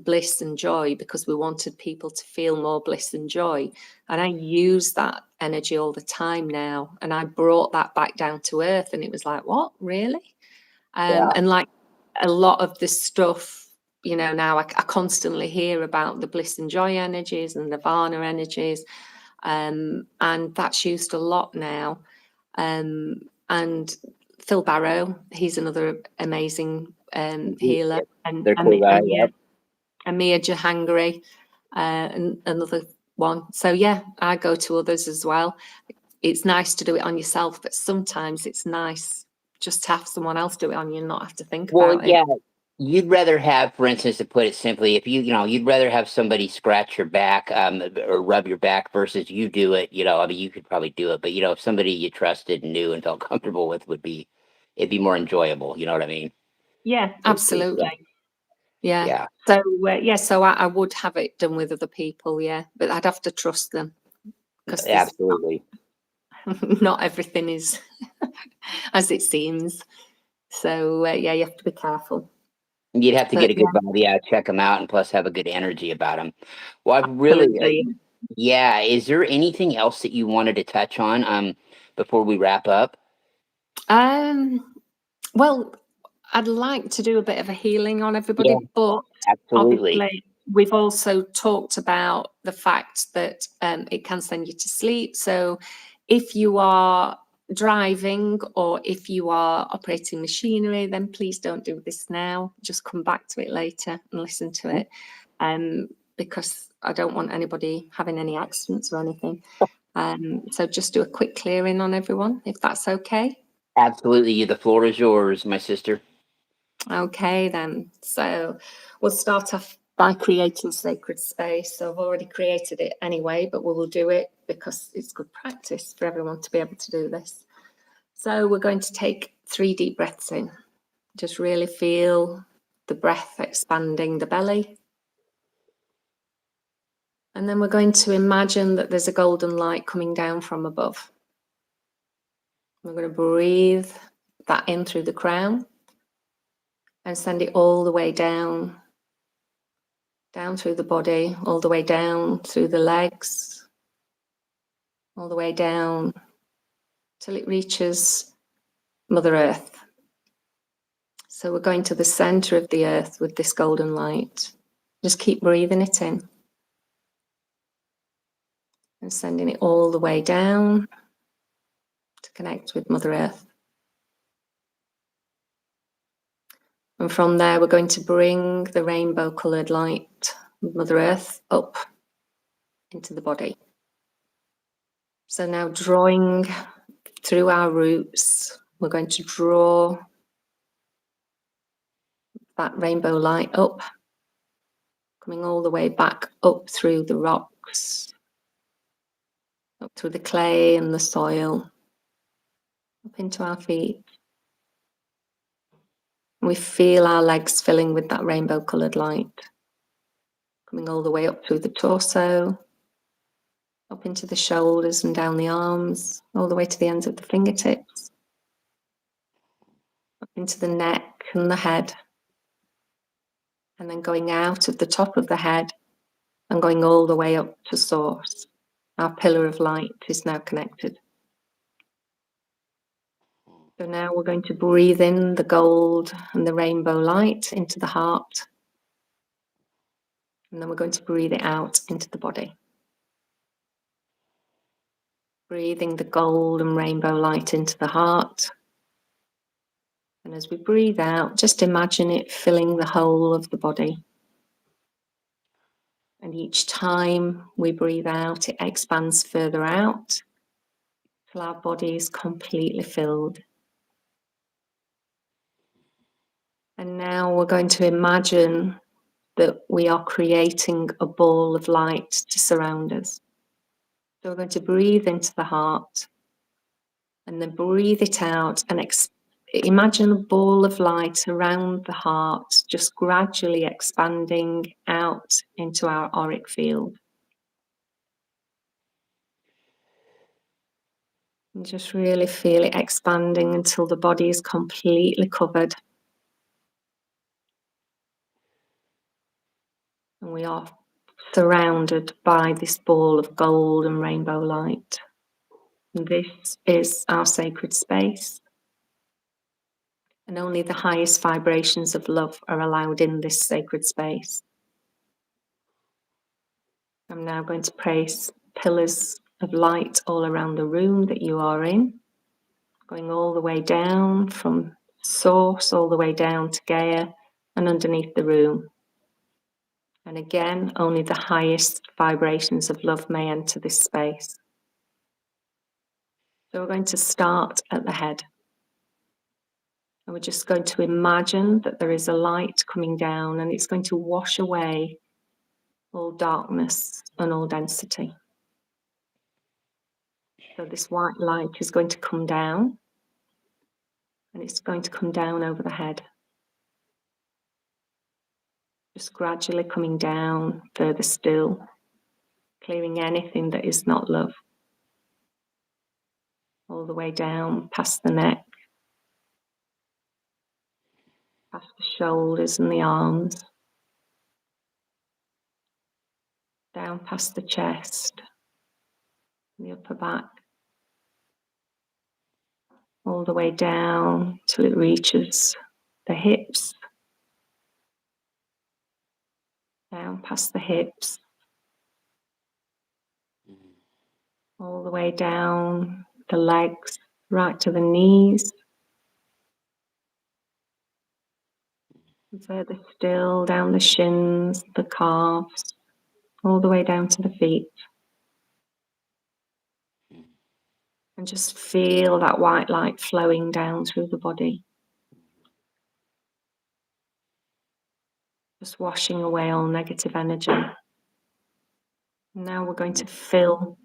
bliss and joy, because we wanted people to feel more bliss and joy. And I use that energy all the time now. And I brought that back down to earth. And it was like, what, really? And like a lot of the stuff, now I constantly hear about the bliss and joy energies and nirvana energies. And that's used a lot now. And Phil Barrow, he's another amazing healer. And They're cool guys. Yep. Amir Jahangiri, and another one. So yeah, I go to others as well. It's nice to do it on yourself, but sometimes it's nice just to have someone else do it on you and not have to think about it. You'd rather have, for instance, to put it simply, if you'd rather have somebody scratch your back, or rub your back versus you do it. I mean, you could probably do it, but if somebody you trusted and knew and felt comfortable with it'd be more enjoyable. You know what I mean? Yeah, absolutely. Yeah. So I would have it done with other people, but I'd have to trust them, because Absolutely. not everything is as it seems. So you have to be careful. You'd have to get a good body out, check them out, and plus have a good energy about them. Well, is there anything else that you wanted to touch on before we wrap up? Well, I'd like to do a bit of a healing on everybody, but absolutely. obviously we've also talked about the fact that it can send you to sleep. So if you are driving or if you are operating machinery, then please don't do this now. Just come back to it later and listen to it, because I don't want anybody having any accidents or anything. So just do a quick clearing on everyone, if that's okay. Absolutely. The floor is yours, my sister. Okay, then. So we'll start off by creating sacred space. So I've already created it anyway, but we will do it because it's good practice for everyone to be able to do this. So we're going to take 3 deep breaths in. Just really feel the breath expanding the belly. And then we're going to imagine that there's a golden light coming down from above. We're going to breathe that in through the crown and send it all the way down through the body, all the way down through the legs, all the way down till it reaches Mother Earth. So we're going to the center of the earth with this golden light. Just keep breathing it in and sending it all the way down to connect with Mother Earth. And from there, we're going to bring the rainbow colored light of Mother Earth up into the body. So now drawing through our roots, we're going to draw that rainbow light up, coming all the way back up through the rocks, up through the clay and the soil, up into our feet. And we feel our legs filling with that rainbow coloured light, coming all the way up through the torso, up into the shoulders and down the arms, all the way to the ends of the fingertips, up into the neck and the head, and then going out of the top of the head and going all the way up to source. Our pillar of light is now connected. So now we're going to breathe in the gold and the rainbow light into the heart. And then we're going to breathe it out into the body. Breathing the gold and rainbow light into the heart. And as we breathe out, just imagine it filling the whole of the body. And each time we breathe out, it expands further out till our body is completely filled. And now we're going to imagine that we are creating a ball of light to surround us. So we're going to breathe into the heart and then breathe it out and imagine a ball of light around the heart, just gradually expanding out into our auric field. And just really feel it expanding until the body is completely covered. And we are surrounded by this ball of gold and rainbow light. And this is our sacred space. And only the highest vibrations of love are allowed in this sacred space. I'm now going to place pillars of light all around the room that you are in, going all the way down from source, all the way down to Gaia and underneath the room. And again, only the highest vibrations of love may enter this space. So we're going to start at the head. And we're just going to imagine that there is a light coming down and it's going to wash away all darkness and all density. So this white light is going to come down and it's going to come down over the head. Just gradually coming down further still, clearing anything that is not love. All the way down past the neck, past the shoulders and the arms, down past the chest, the upper back, all the way down till it reaches the hips, down past the hips, all the way down the legs, right to the knees, and further still down the shins, the calves, all the way down to the feet. And just feel that white light flowing down through the body. Just washing away all negative energy. Now we're going to fill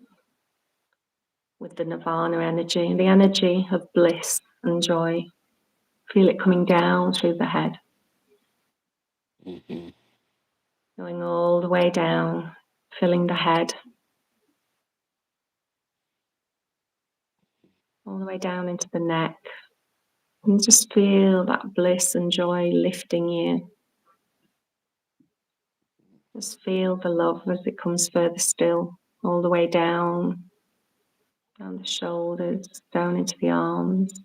with the nirvana energy, the energy of bliss and joy. Feel it coming down through the head. Going all the way down, filling the head. All the way down into the neck. And just feel that bliss and joy lifting you. Just feel the love as it comes further still, all the way down the shoulders, down into the arms,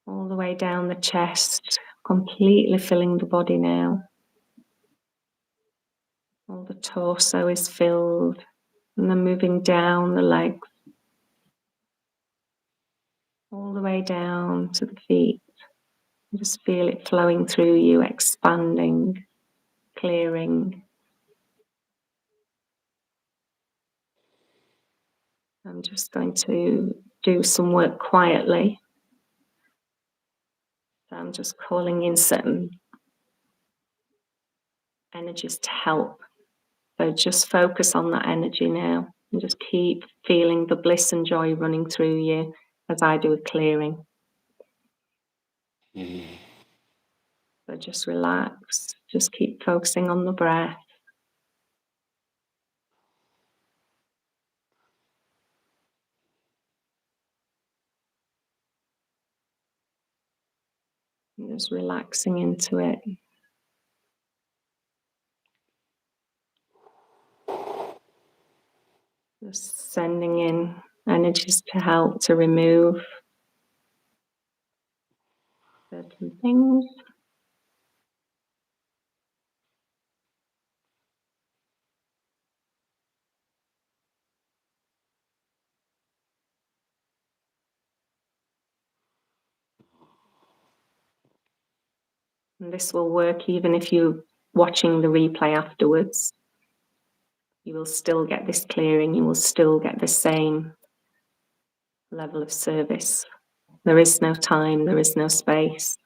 all the way down the chest, completely filling the body now. All the torso is filled, and then moving down the legs, all the way down to the feet. Just feel it flowing through you, expanding, clearing. I'm just going to do some work quietly. So I'm just calling in certain energies to help. So just focus on that energy now and just keep feeling the bliss and joy running through you as I do a clearing. So just relax, just keep focusing on the breath. And just relaxing into it. Just sending in energies to help to remove certain things. And this will work even if you're watching the replay afterwards. You will still get this clearing, you will still get the same level of service. There is no time, there is no space.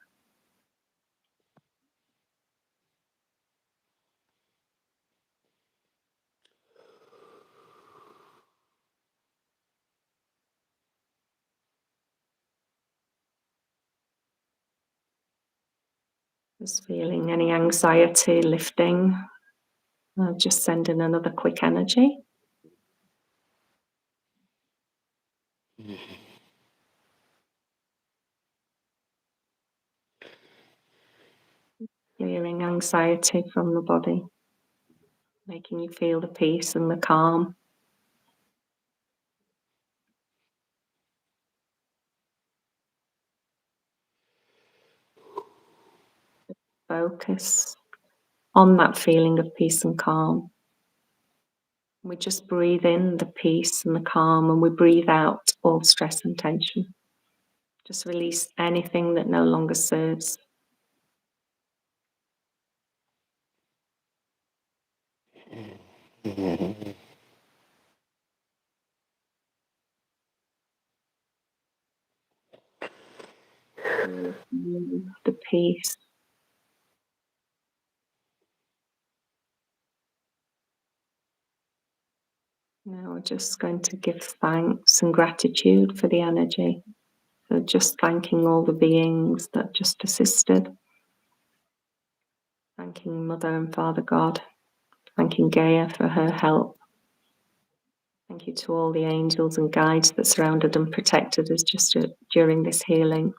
Just feeling any anxiety lifting. I'll just send in another quick energy. Clearing anxiety from the body, making you feel the peace and the calm. Focus on that feeling of peace and calm. We just breathe in the peace and the calm, and we breathe out all stress and tension. Just release anything that no longer serves. The peace. Now we're just going to give thanks and gratitude for the energy. So just thanking all the beings that just assisted. Thanking Mother and Father God. Thanking Gaia for her help. Thank you to all the angels and guides that surrounded and protected us just during this healing.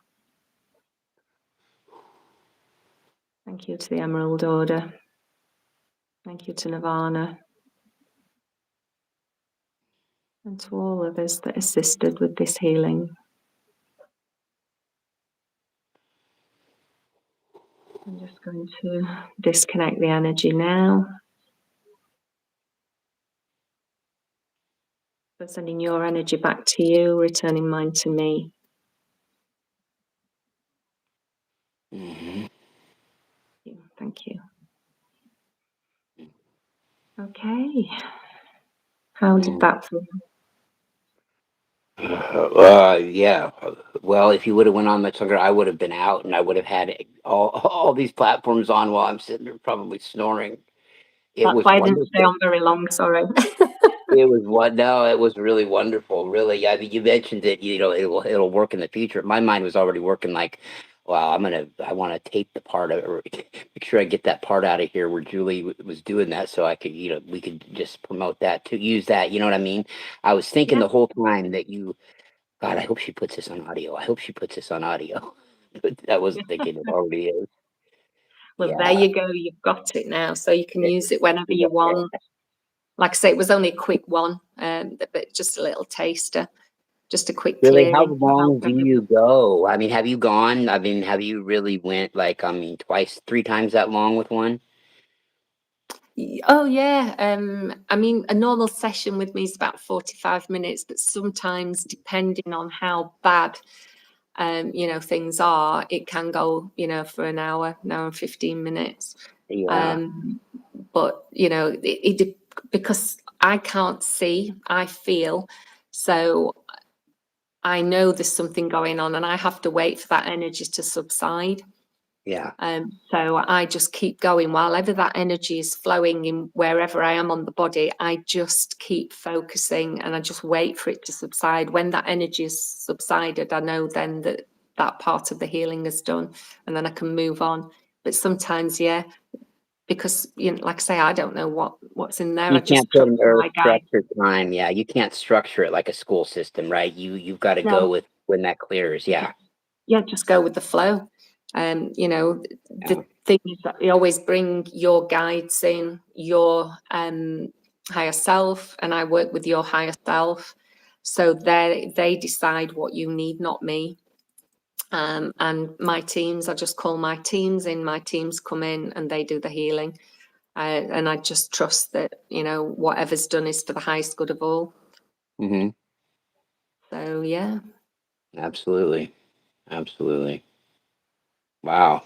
Thank you to the Emerald Order. Thank you to Nirvana. And to all others that assisted with this healing. I'm just going to disconnect the energy now. So sending your energy back to you, returning mine to me. Thank you. Okay. How did that feel? Yeah. Well, if you would have went on much longer, I would have been out, and I would have had all these platforms on while I'm sitting there, probably snoring. It That's was why I didn't stay wonderful. on very long, sorry. It was what? No, it was really wonderful. Really, yeah. You mentioned that it'll work in the future. My mind was already working like, wow, I want to tape the part of or make sure I get that part out of here where Julie was doing that, so I could we could just promote that to use that. You know what I mean? I was thinking Yeah. the whole time that God, I hope she puts this on audio. I hope she puts this on audio. But I wasn't thinking it already is. Well, there Yeah. you go. You've got it now, so you can use it whenever Yeah. you want. Like I say, it was only a quick one, but just a little taster, just a quick Really, how clearing to help long do everyone. you go? I mean, have you gone? I mean, have you really went like, I mean, twice, three times that long with one? Oh yeah. I mean, a normal session with me is about 45 minutes, but sometimes depending on how bad things are, it can go, for an hour and 15 minutes. Yeah. But because I can't see, I feel, so I know there's something going on and I have to wait for that energy to subside. Yeah. So I just keep going while ever that energy is flowing in wherever I am on the body. I just keep focusing and I just wait for it to subside. When that energy is subsided, I know then that part of the healing is done and then I can move on. But sometimes, yeah, because like I say, I don't know what's in there. I You can't just put trust an earth my guide. structure time. Yeah. You can't structure it like a school system, right? You've got to go No, with when that clears. Yeah. yeah, just go with the flow. Yeah. The thing is that you always bring your guides in, your higher self, and I work with your higher self. So they decide what you need, not me. And my teams, I just call my teams in, my teams come in and they do the healing. And I just trust that, you know, whatever's done is for the highest good of all. Mm-hmm. So, yeah. Absolutely. Absolutely. Wow.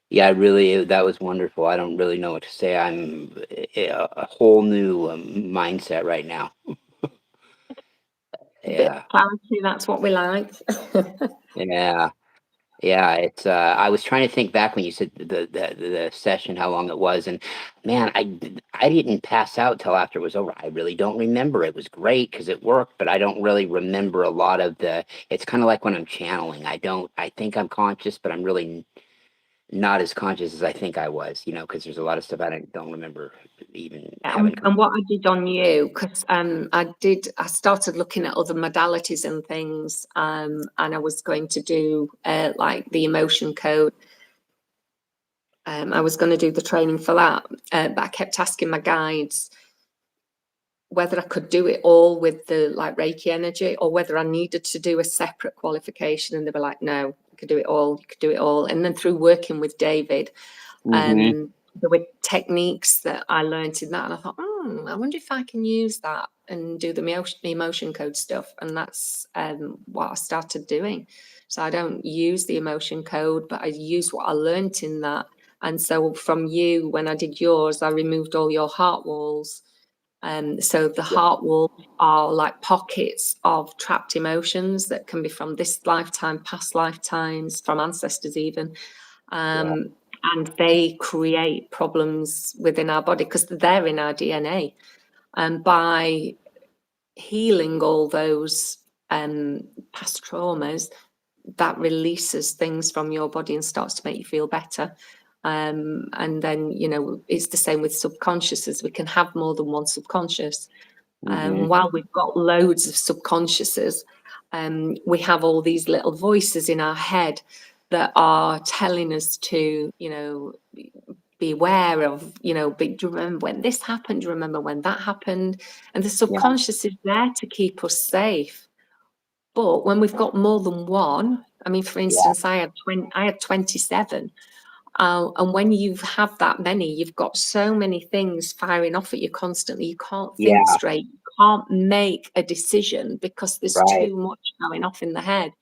Yeah, that was wonderful. I don't really know what to say. I'm a whole new mindset right now. A bit Yeah. of clarity, that's what we like. Yeah. Yeah, it's. I was trying to think back when you said the session, how long it was, and man, I didn't pass out till after it was over. I really don't remember. It was great because it worked, but I don't really remember a lot of the. It's kind of like when I'm channeling. I don't. I think I'm conscious, but I'm really not as conscious as I think I was. You know, because there's a lot of stuff I don't remember even having. And what I did on you, because I started looking at other modalities and things, and I was going to do like the emotion code. I was going to do the training for that, but I kept asking my guides whether I could do it all with the like Reiki energy, or whether I needed to do a separate qualification, and they were like, no, you could do it all, you could do it all. And then through working with David, Mm-hmm. there were techniques that I learned in that, and I thought, I wonder if I can use that and do the emotion code stuff. And that's what I started doing. So I don't use the emotion code, but I use what I learned in that. And so from you, when I did yours, I removed all your heart walls. So the Yeah. heart walls are like pockets of trapped emotions that can be from this lifetime, past lifetimes, from ancestors even. Yeah. And they create problems within our body because they're in our DNA. And by healing all those past traumas, that releases things from your body and starts to make you feel better. And then, you know, it's the same with subconsciouses. We can have more than one subconscious. Mm-hmm. While we've got loads of subconsciouses, we have all these little voices in our head that are telling us to, you know, be aware of, you know, do you remember when this happened? Do you remember when that happened? And the Yeah. subconscious is there to keep us safe. But when we've got more than one, I mean, for Yeah. instance, I had 27. And when you have that many, you've got so many things firing off at you constantly. You can't think Yeah. straight. You can't make a decision because there's Right. too much going off in the head.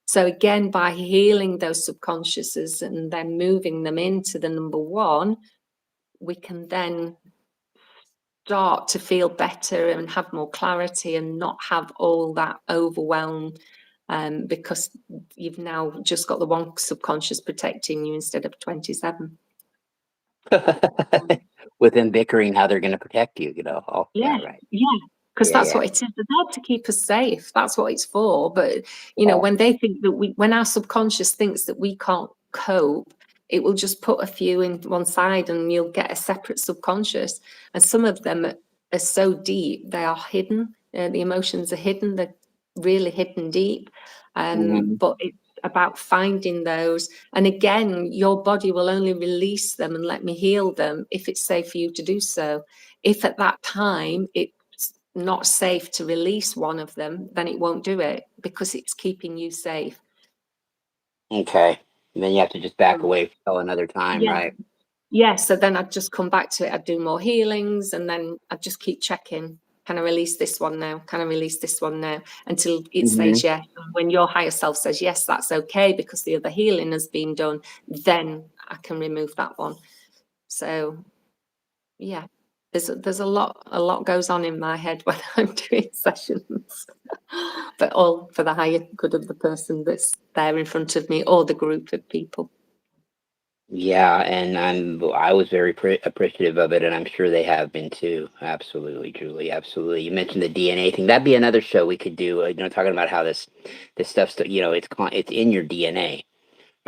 So again, by healing those subconsciouses and then moving them into the number one, we can then start to feel better and have more clarity and not have all that overwhelm, because you've now just got the one subconscious protecting you instead of 27. With them bickering how they're going to protect you, you know. Oh, yeah, Yeah, right. yeah, because Yeah, that's yeah, what it is. They're there to keep us safe. That's what it's for. But you know, yeah. when they think that when our subconscious thinks that we can't cope, it will just put a few in one side, and you'll get a separate subconscious. And some of them are so deep; they are hidden. The emotions are hidden. They're really hidden deep. Mhm. But it's about finding those. And again, your body will only release them and let me heal them if it's safe for you to do so. If at that time it's not safe to release one of them, then it won't do it because it's keeping you safe. Okay. And then you have to just back Um, away till another time, yeah, right? yeah. So then I'd just come back to it. I'd do more healings, and then I'd just keep checking. Can I release this one now? Can I release this one now? Until it Mhm. says yes. And when your higher self says yes, that's okay because the other healing has been done, then I can remove that one. So yeah, there's a lot goes on in my head when I'm doing sessions, but all for the higher good of the person that's there in front of me or the group of people. Yeah, and I was very appreciative of it, and I'm sure they have been too. Absolutely, Julie. Absolutely. You mentioned the DNA thing. That'd be another show we could do. You know, talking about how this stuff's, you know, it's in your DNA,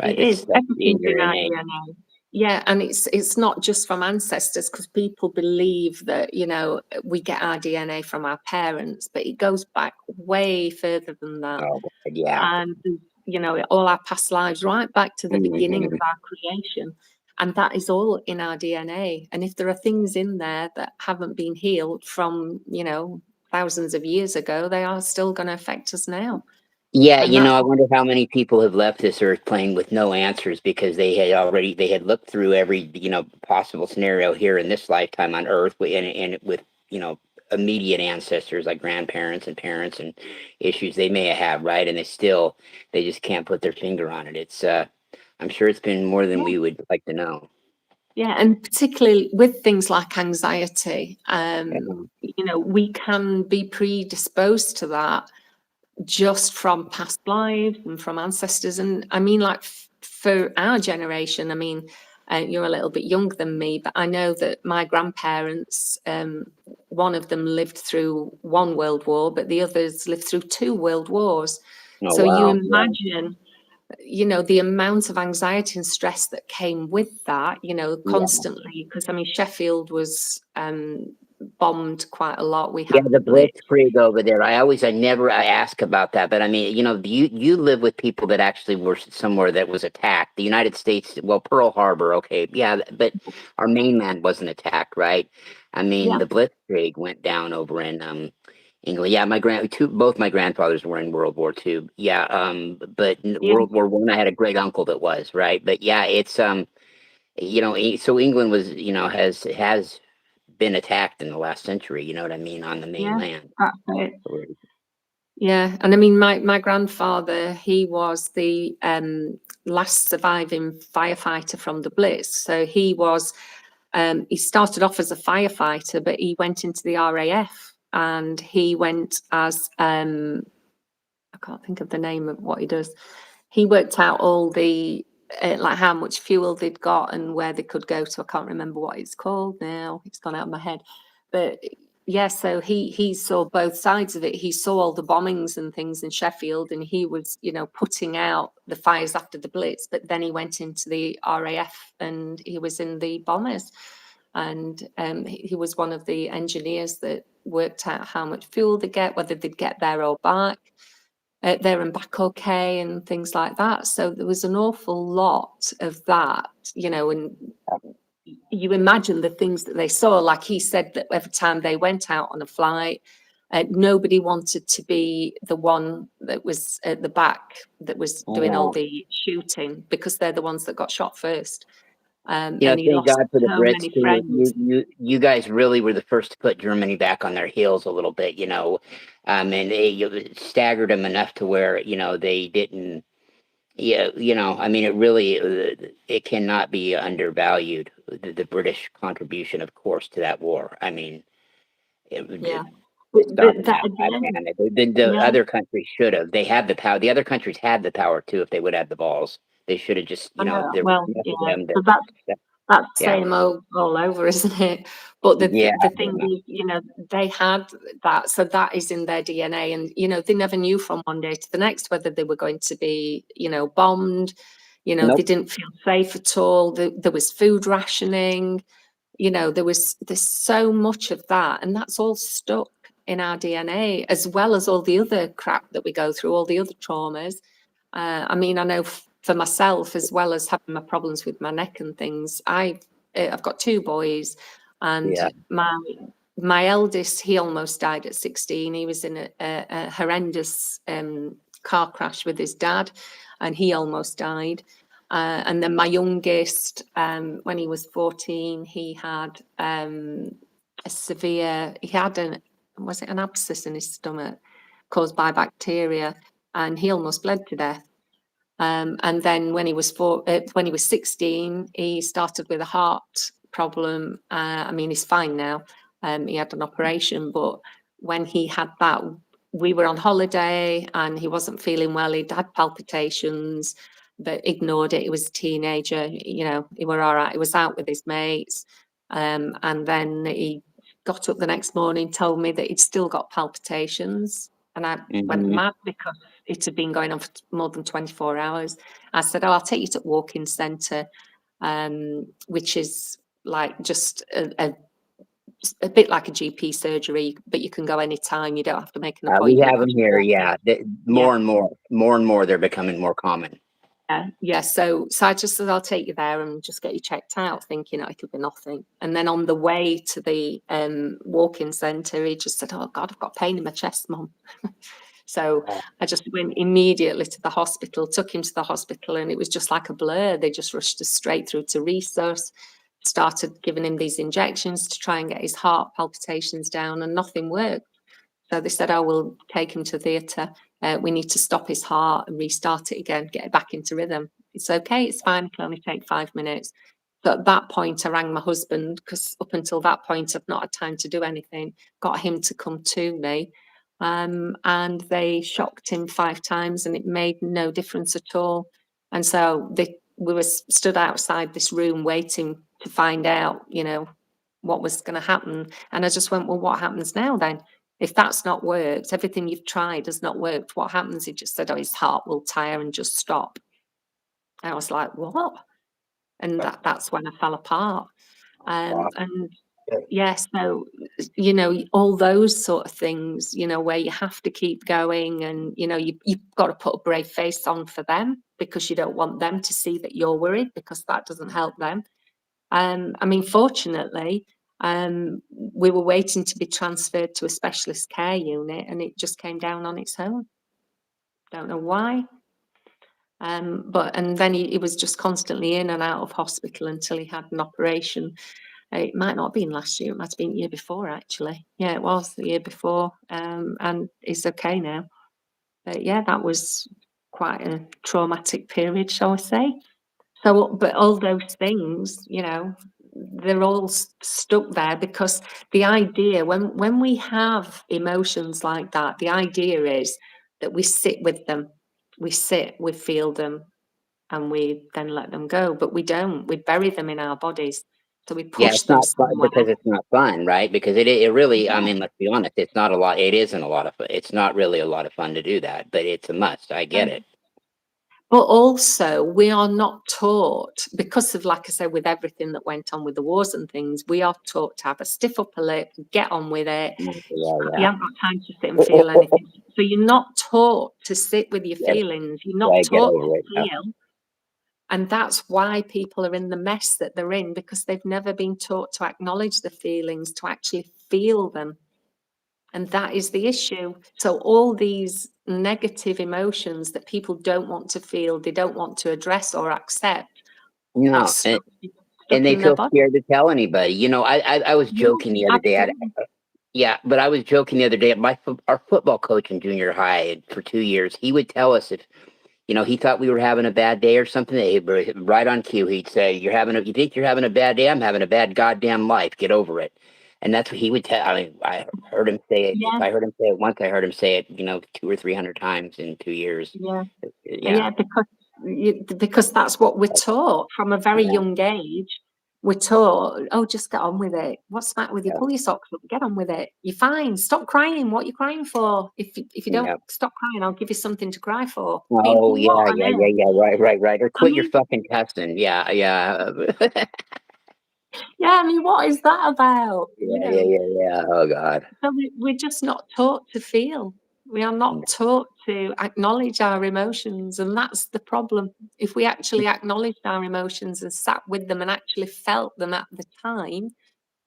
right? It This is. stuff in Everything's your in our DNA. DNA. Yeah, and it's not just from ancestors because people believe that, you know, we get our DNA from our parents, but it goes back way further than that. Oh, God, yeah. And you know, all our past lives right back to the beginning of Mhm. our creation, and that is all in our DNA. And if there are things in there that haven't been healed from, you know, thousands of years ago, they are still going to affect us now. Yeah, And that's I wonder how many people have left this earth playing with no answers because they had looked through every, possible scenario here in this lifetime on earth and with, immediate ancestors like grandparents and parents and issues they may have, right? And they just can't put their finger on it. I'm sure it's been more than yeah. we would like to know. Yeah, and particularly with things like anxiety, Mhm. we can be predisposed to that just from past lives and from ancestors. And I mean, like for our generation, I mean, you're a little bit younger than me, but I know that my grandparents, one of them lived through one world war, but the others lived through 2 world wars. Oh, So you wow. Yeah. imagine, the amount of anxiety and stress that came with that, Yeah. constantly, because I mean, Sheffield was bombed quite a lot. We Yeah, had the the Blitz. blitzkrieg over there. I ask about that, but I mean, you live with people that actually were somewhere that was attacked. The United States, well, Pearl Harbor, okay, yeah, but our mainland wasn't attacked, right? I mean, Yeah, the blitzkrieg went down over in England. Yeah, both my grandfathers were in World War II. Yeah, but in yeah, World War One, I had a great uncle that was, right. But yeah, it's so England was, has been attacked in the last century, you know what I mean, on the yeah, mainland. that's it. Yeah, and I mean, my grandfather, he was the last surviving firefighter from the Blitz. So he started off as a firefighter, but he went into the RAF, and he went as I can't think of the name of what he does. He worked out all the like how much fuel they'd got and where they could go to. I can't remember what it's called now. It's gone out of my head. But yeah, so he saw both sides of it. He saw all the bombings and things in Sheffield, and he was, putting out the fires after the Blitz. But then he went into the RAF and he was in the bombers. And he was one of the engineers that worked out how much fuel they get, whether they'd get there or back there and back okay, and things like that. So there was an awful lot of that, and you imagine the things that they saw. Like he said that every time they went out on a flight, nobody wanted to be the one that was at the back that was doing all the shooting, because they're the ones that got shot first. And he Thank lost God for the so Brits many too. friends. You guys really were the first to put Germany back on their heels a little bit, and they staggered them enough to where they didn't. Yeah, I mean, it cannot be undervalued. The British contribution, of course, to that war. I mean, Yeah. stopping That that at the end, panic. The yeah, other countries should have. They had the power. The other countries had the power too if they would have the balls. They should have just, I know. there was Well, enough of yeah. them So that, that's the yeah, same all over, isn't it? But yeah, the thing is, they had that, so that is in their DNA, and they never knew from one day to the next whether they were going to be, bombed. They nope. didn't feel safe at all. There was food rationing. There's so much of that, and that's all stuck in our DNA, as well as all the other crap that we go through, all the other traumas. I mean, I know for myself, as well as having my problems with my neck and things, I've got 2 boys, and Yeah. my eldest, he almost died at 16. He was in a horrendous car crash with his dad, and he almost died. And then my youngest, when he was 14, he had was it an abscess in his stomach caused by bacteria, and he almost bled to death. And then when he was 16, he started with a heart problem. I mean, he's fine now. He had an operation, but when he had that, we were on holiday and he wasn't feeling well. He'd had palpitations, but ignored it. He was a teenager, he were all right. He was out with his mates. And then he got up the next morning, told me that he'd still got palpitations. And I went Hmm. mad because it had been going on for more than 24 hours. I said, I'll take you to walk-in centre, which is like just a bit like a GP surgery, but you can go anytime. You don't have to make an We appointment. have You them just here. walk Yeah. in. Yeah, More and more, they're becoming more common. Yeah. So I just said, I'll take you there and just get you checked out, thinking it'll be nothing. And then on the way to the walk-in centre, he just said, "Oh God, I've got pain in my chest, Mum." So I just went immediately to the hospital, took him to the hospital, and it was just like a blur. They just rushed us straight through to resus, started giving him these injections to try and get his heart palpitations down, and nothing worked. So they said, "Oh, we'll take him to theatre. We need to stop his heart and restart it again, get it back into rhythm." It's okay, it's fine, it can only take 5 minutes. So at that point, I rang my husband, because up until that point, I've not had time to do anything, got him to come to me. And they shocked him 5 times and it made no difference at all. And so we were stood outside this room waiting to find out, what was going to happen. And I just went, "Well, what happens now then? If that's not worked, everything you've tried has not worked, what happens?" He just said, "Oh, his heart will tire and just stop." And I was like, "What?" And that's when I fell apart. And yes, so, all those sort of things, where you have to keep going and, you've got to put a brave face on for them, because you don't want them to see that you're worried, because that doesn't help them. Fortunately, we were waiting to be transferred to a specialist care unit, and it just came down on its own. Don't know why. And then he was just constantly in and out of hospital until he had an operation. It might not have been last year, it might have been the year before, actually. Yeah, it was the year before, and he's okay now. But yeah, that was quite a traumatic period, shall I say. So, but all those things, they're all stuck there, because the idea, when we have emotions like that, the idea is that we sit with them, we feel them, and we then let them go. But we don't. We bury them in our bodies. So we Yeah, push it's them not fun somewhere. because it's not fun, right? Because it really, I Yeah. mean, let's be honest, it's not a lot. It isn't a lot of fun. It's not really a lot of fun to do that, but it's a must. I get it. But also, we are not taught, because of, like I said, with everything that went on with the wars and things, we are taught to have a stiff upper lip, get on with it. Yeah, You yeah. haven't got time to sit and feel anything. So you're not taught to sit with your Yeah, feelings. You're not yeah, get taught over to it. Yeah. feel. And that's why people are in the mess that they're in, because they've never been taught to acknowledge the feelings, to actually feel them. And that is the issue. So all these negative emotions that people don't want to feel, they don't want to address or accept, are No, stuck and they in their feel body. scared to tell anybody. I was Yeah, joking the other day. absolutely. Yeah, but I was joking the other day. Our football coach in junior high for 2 years, he would tell us if he thought we were having a bad day or something. Right on cue, he'd say, You think you're having a bad day? I'm having a bad goddamn life. Get over it." And that's what he would tell. I mean, I heard him say it. If Yeah, I heard him say it once, I heard him say it, 200 or 300 times in 2 years. yeah, Yeah, yeah, because that's what we're taught from a very yeah, young age. We're taught, "Oh, just get on with it. What's the matter with you? yeah, Pull your socks up, get on with it. You're fine. Stop crying. What are you crying for? If you don't yeah. stop crying, I'll give you something to cry for." Oh, People, yeah, what on yeah, yeah, earth? yeah. Right. Or I quit your mean, fucking cussing. Yeah, yeah. yeah, I mean, what is that about? Yeah. Oh, God. So we're just not taught to feel. We are not taught to acknowledge our emotions, and that's the problem. If we actually acknowledged our emotions and sat with them and actually felt them at the time, then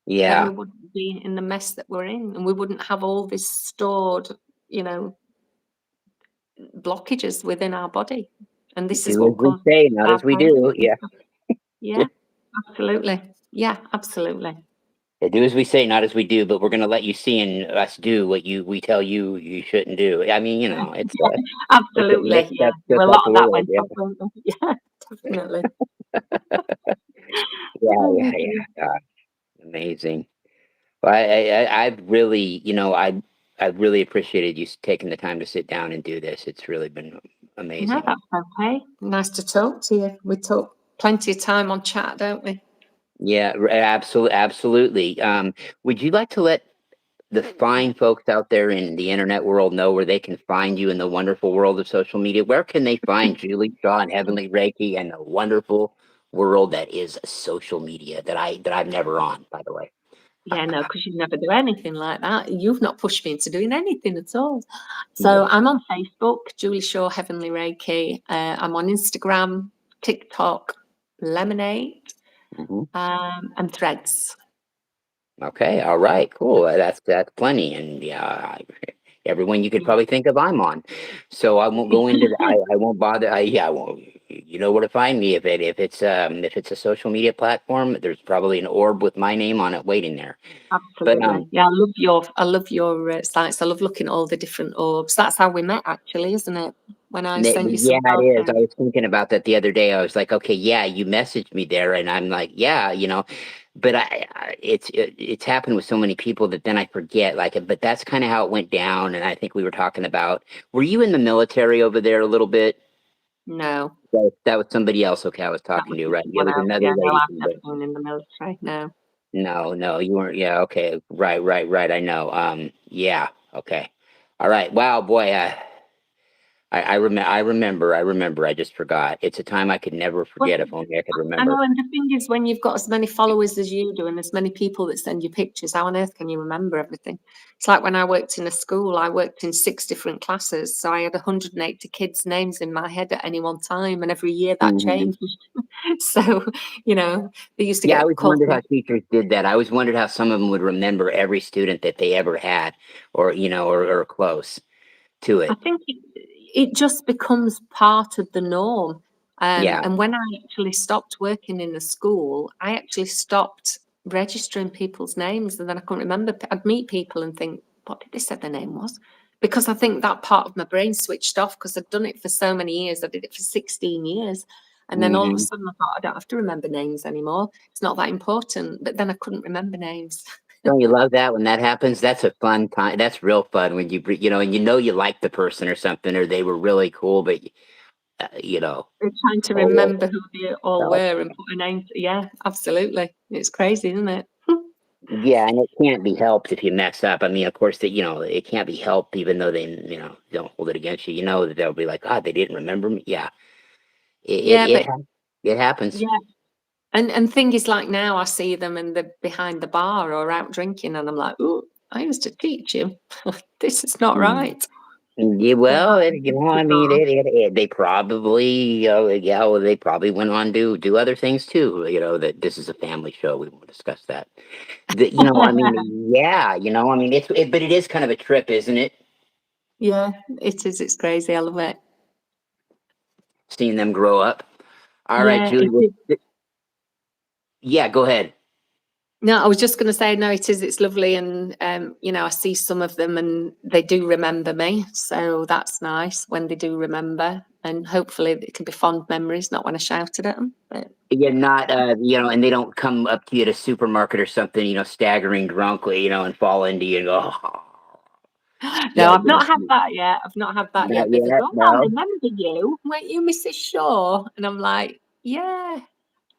we Yeah. wouldn't be in the mess that we're in, and we wouldn't have all this stored, you know, blockages within our body. And this is Do as what we causes say, not our as we pain. do. Yeah. Yeah, absolutely. Yeah, absolutely. Yeah, do as we say, not as we do, but we're going to let you see and us do what we tell you you shouldn't do. I mean, it's a Absolutely. mixed Yeah. up, shook Well, a up lot of that world. went Yeah. off, won't it? Yeah, definitely. Yeah. Oh, dear. God, amazing. Well, I've really, I've really appreciated you taking the time to sit down and do this. It's really been No, amazing. that's okay. Nice to talk to you. We talk plenty of time on chat, don't we? Yeah, absolutely. Would you like to let the fine folks out there in the internet world know where they can find you in the wonderful world of social media? Where can they find Julie Shaw and Heavenly Reiki and the wonderful world that is social media that I'm never on, by the way? Yeah, no, because you never do anything like that. You've not pushed me into doing anything at all. So Yeah. I'm on Facebook, Julie Shaw Heavenly Reiki. I'm on Instagram, TikTok, Lemonade, Mhm. and Threads. Okay. All right. Cool. That's plenty. And yeah, everyone you could probably think of, I'm on. So I won't go into. I won't bother. I won't. You know where to find me if it's a social media platform. There's probably an orb with my name on it waiting there. But Absolutely. Yeah, I love your sites. I love looking at all the different orbs. That's how we met, actually, isn't it? When I sent you Yeah, some it is. I photos. was thinking about that the other day. I was like, okay, yeah, you messaged me there, and I'm like, yeah, but it's happened with so many people that then I forget. Like, but that's kind of how it went down. And I think we were talking about. Were you in the military over there a little bit? No, That was somebody else. Okay, I was that talking was to, right? Yeah, it someone was else. another Yeah, no, lady I've from never the. been in the military. No. No, no, you weren't. Yeah, okay, right. I know. Yeah, okay, all right. Wow, boy, I remember. I just forgot. It's a time I could never Well, forget if only I could I know, remember. and the thing is, when you've got as many followers as you do, and as many people that send you pictures, how on earth can you remember everything? It's like when I worked in a school, I worked in 6 different classes, so I had 180 kids' names in my head at any one time, and every year that Mhm. changed. So, they used to Yeah, I get always called. wondered how teachers did that. I always wondered how some of them would remember every student that they ever had, or close to I it. think it just becomes part of the norm. Yeah. And when I actually stopped working in a school, I actually stopped registering people's names, and then I couldn't remember. I'd meet people and think, what did they say their name was? Because I think that part of my brain switched off because I'd done it for so many years. I did it for 16 years. And then all of a Hmm. sudden I thought, I don't have to remember names anymore. It's not that important. But then I couldn't remember names. Don't you love that when that happens? That's a fun time. That's real fun when and you like the person or something, or they were really cool, but uh, you know, We're trying to oh, remember who they all well, were and put a name to, yeah, absolutely. It's crazy, isn't it? yeah, and it can't be helped if you mess up. I mean, of course, that it can't be helped, even though they don't hold it against you. You know that they'll be like, God, they didn't remember me. Yeah, it Yeah, it but hap- it happens. yeah. And thing is, like, now I see them and they're behind the bar or out drinking, and I'm like, oh, I used to teach you. This is not Mm. right. Yeah, So well, that's I mean, bizarre. they probably, yeah, well, they probably went on to do other things too. That this is a family show. We won't discuss that. I mean, yeah, I mean, but it is kind of a trip, isn't it? Yeah, it is. It's crazy. I love it. Seeing them grow up. All right, Yeah, Julie. it is. Yeah, go ahead. No, I was just going to say, no, it is. It's lovely, and I see some of them, and they do remember me, so that's nice when they do remember, and hopefully it can be fond memories, not when I shouted at them. But You're not, and they don't come up to you at a supermarket or something, staggering drunkly, and fall into you and go, oh, no, yeah, I've not had that yet. I've not had that not yet. But they yet, go, oh, I no. remember you. Weren't you Mrs. Shaw? And I'm like, yeah.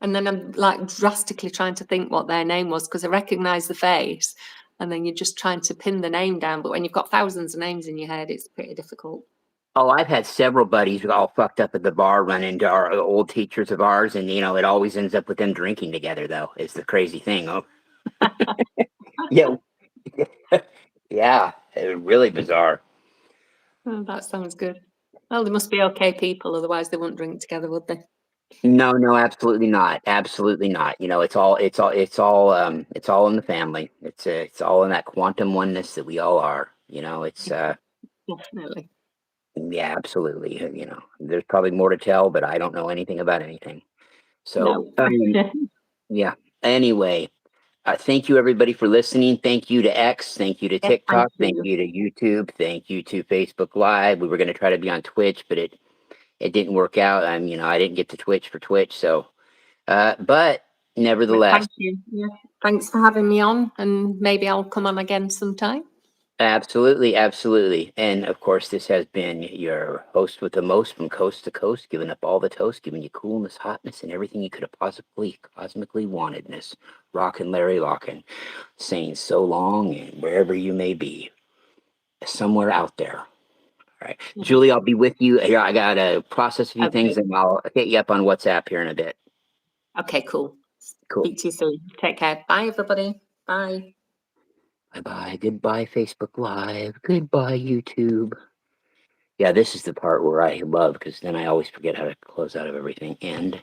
And then I'm like drastically trying to think what their name was because I recognise the face, and then you're just trying to pin the name down. But when you've got thousands of names in your head, it's pretty difficult. Oh, I've had several buddies who all fucked up at the bar run into our old teachers of ours, and it always ends up with them drinking together, though. It's the crazy thing. Oh, yeah, yeah, really bizarre. Oh, that sounds good. Well, they must be okay people, otherwise they wouldn't drink together, would they? No, no, absolutely not. Absolutely not. It's all in the family. It's all in that quantum oneness that we all are. Definitely. Yeah, absolutely. There's probably more to tell, but I don't know anything about anything. So, No. yeah. Anyway, thank you everybody for listening. Thank you to X. Thank you to Yes, thank TikTok. Thank you. you to YouTube. Thank you to Facebook Live. We were going to try to be on Twitch, but it didn't work out. I didn't get to Twitch for Twitch. So, but But nevertheless, thank you. Yeah. Thanks for having me on, and maybe I'll come on again sometime. absolutely, absolutely. And of course, this has been your host with the most from coast to coast, giving up all the toast, giving you coolness, hotness, and everything you could have possibly cosmically wantedness. Rockin' Larry Locken, saying so long and wherever you may be, somewhere out there. All right. Julie, I'll be with you. Here, I got to process a few things Okay. and I'll hit you up on WhatsApp here in a bit. Okay, cool. Cool. Speak to you soon. Take care. Bye, everybody. Bye. Bye-bye. Goodbye, Facebook Live. Goodbye, YouTube. Yeah, this is the part where I love, because then I always forget how to close out of everything. End.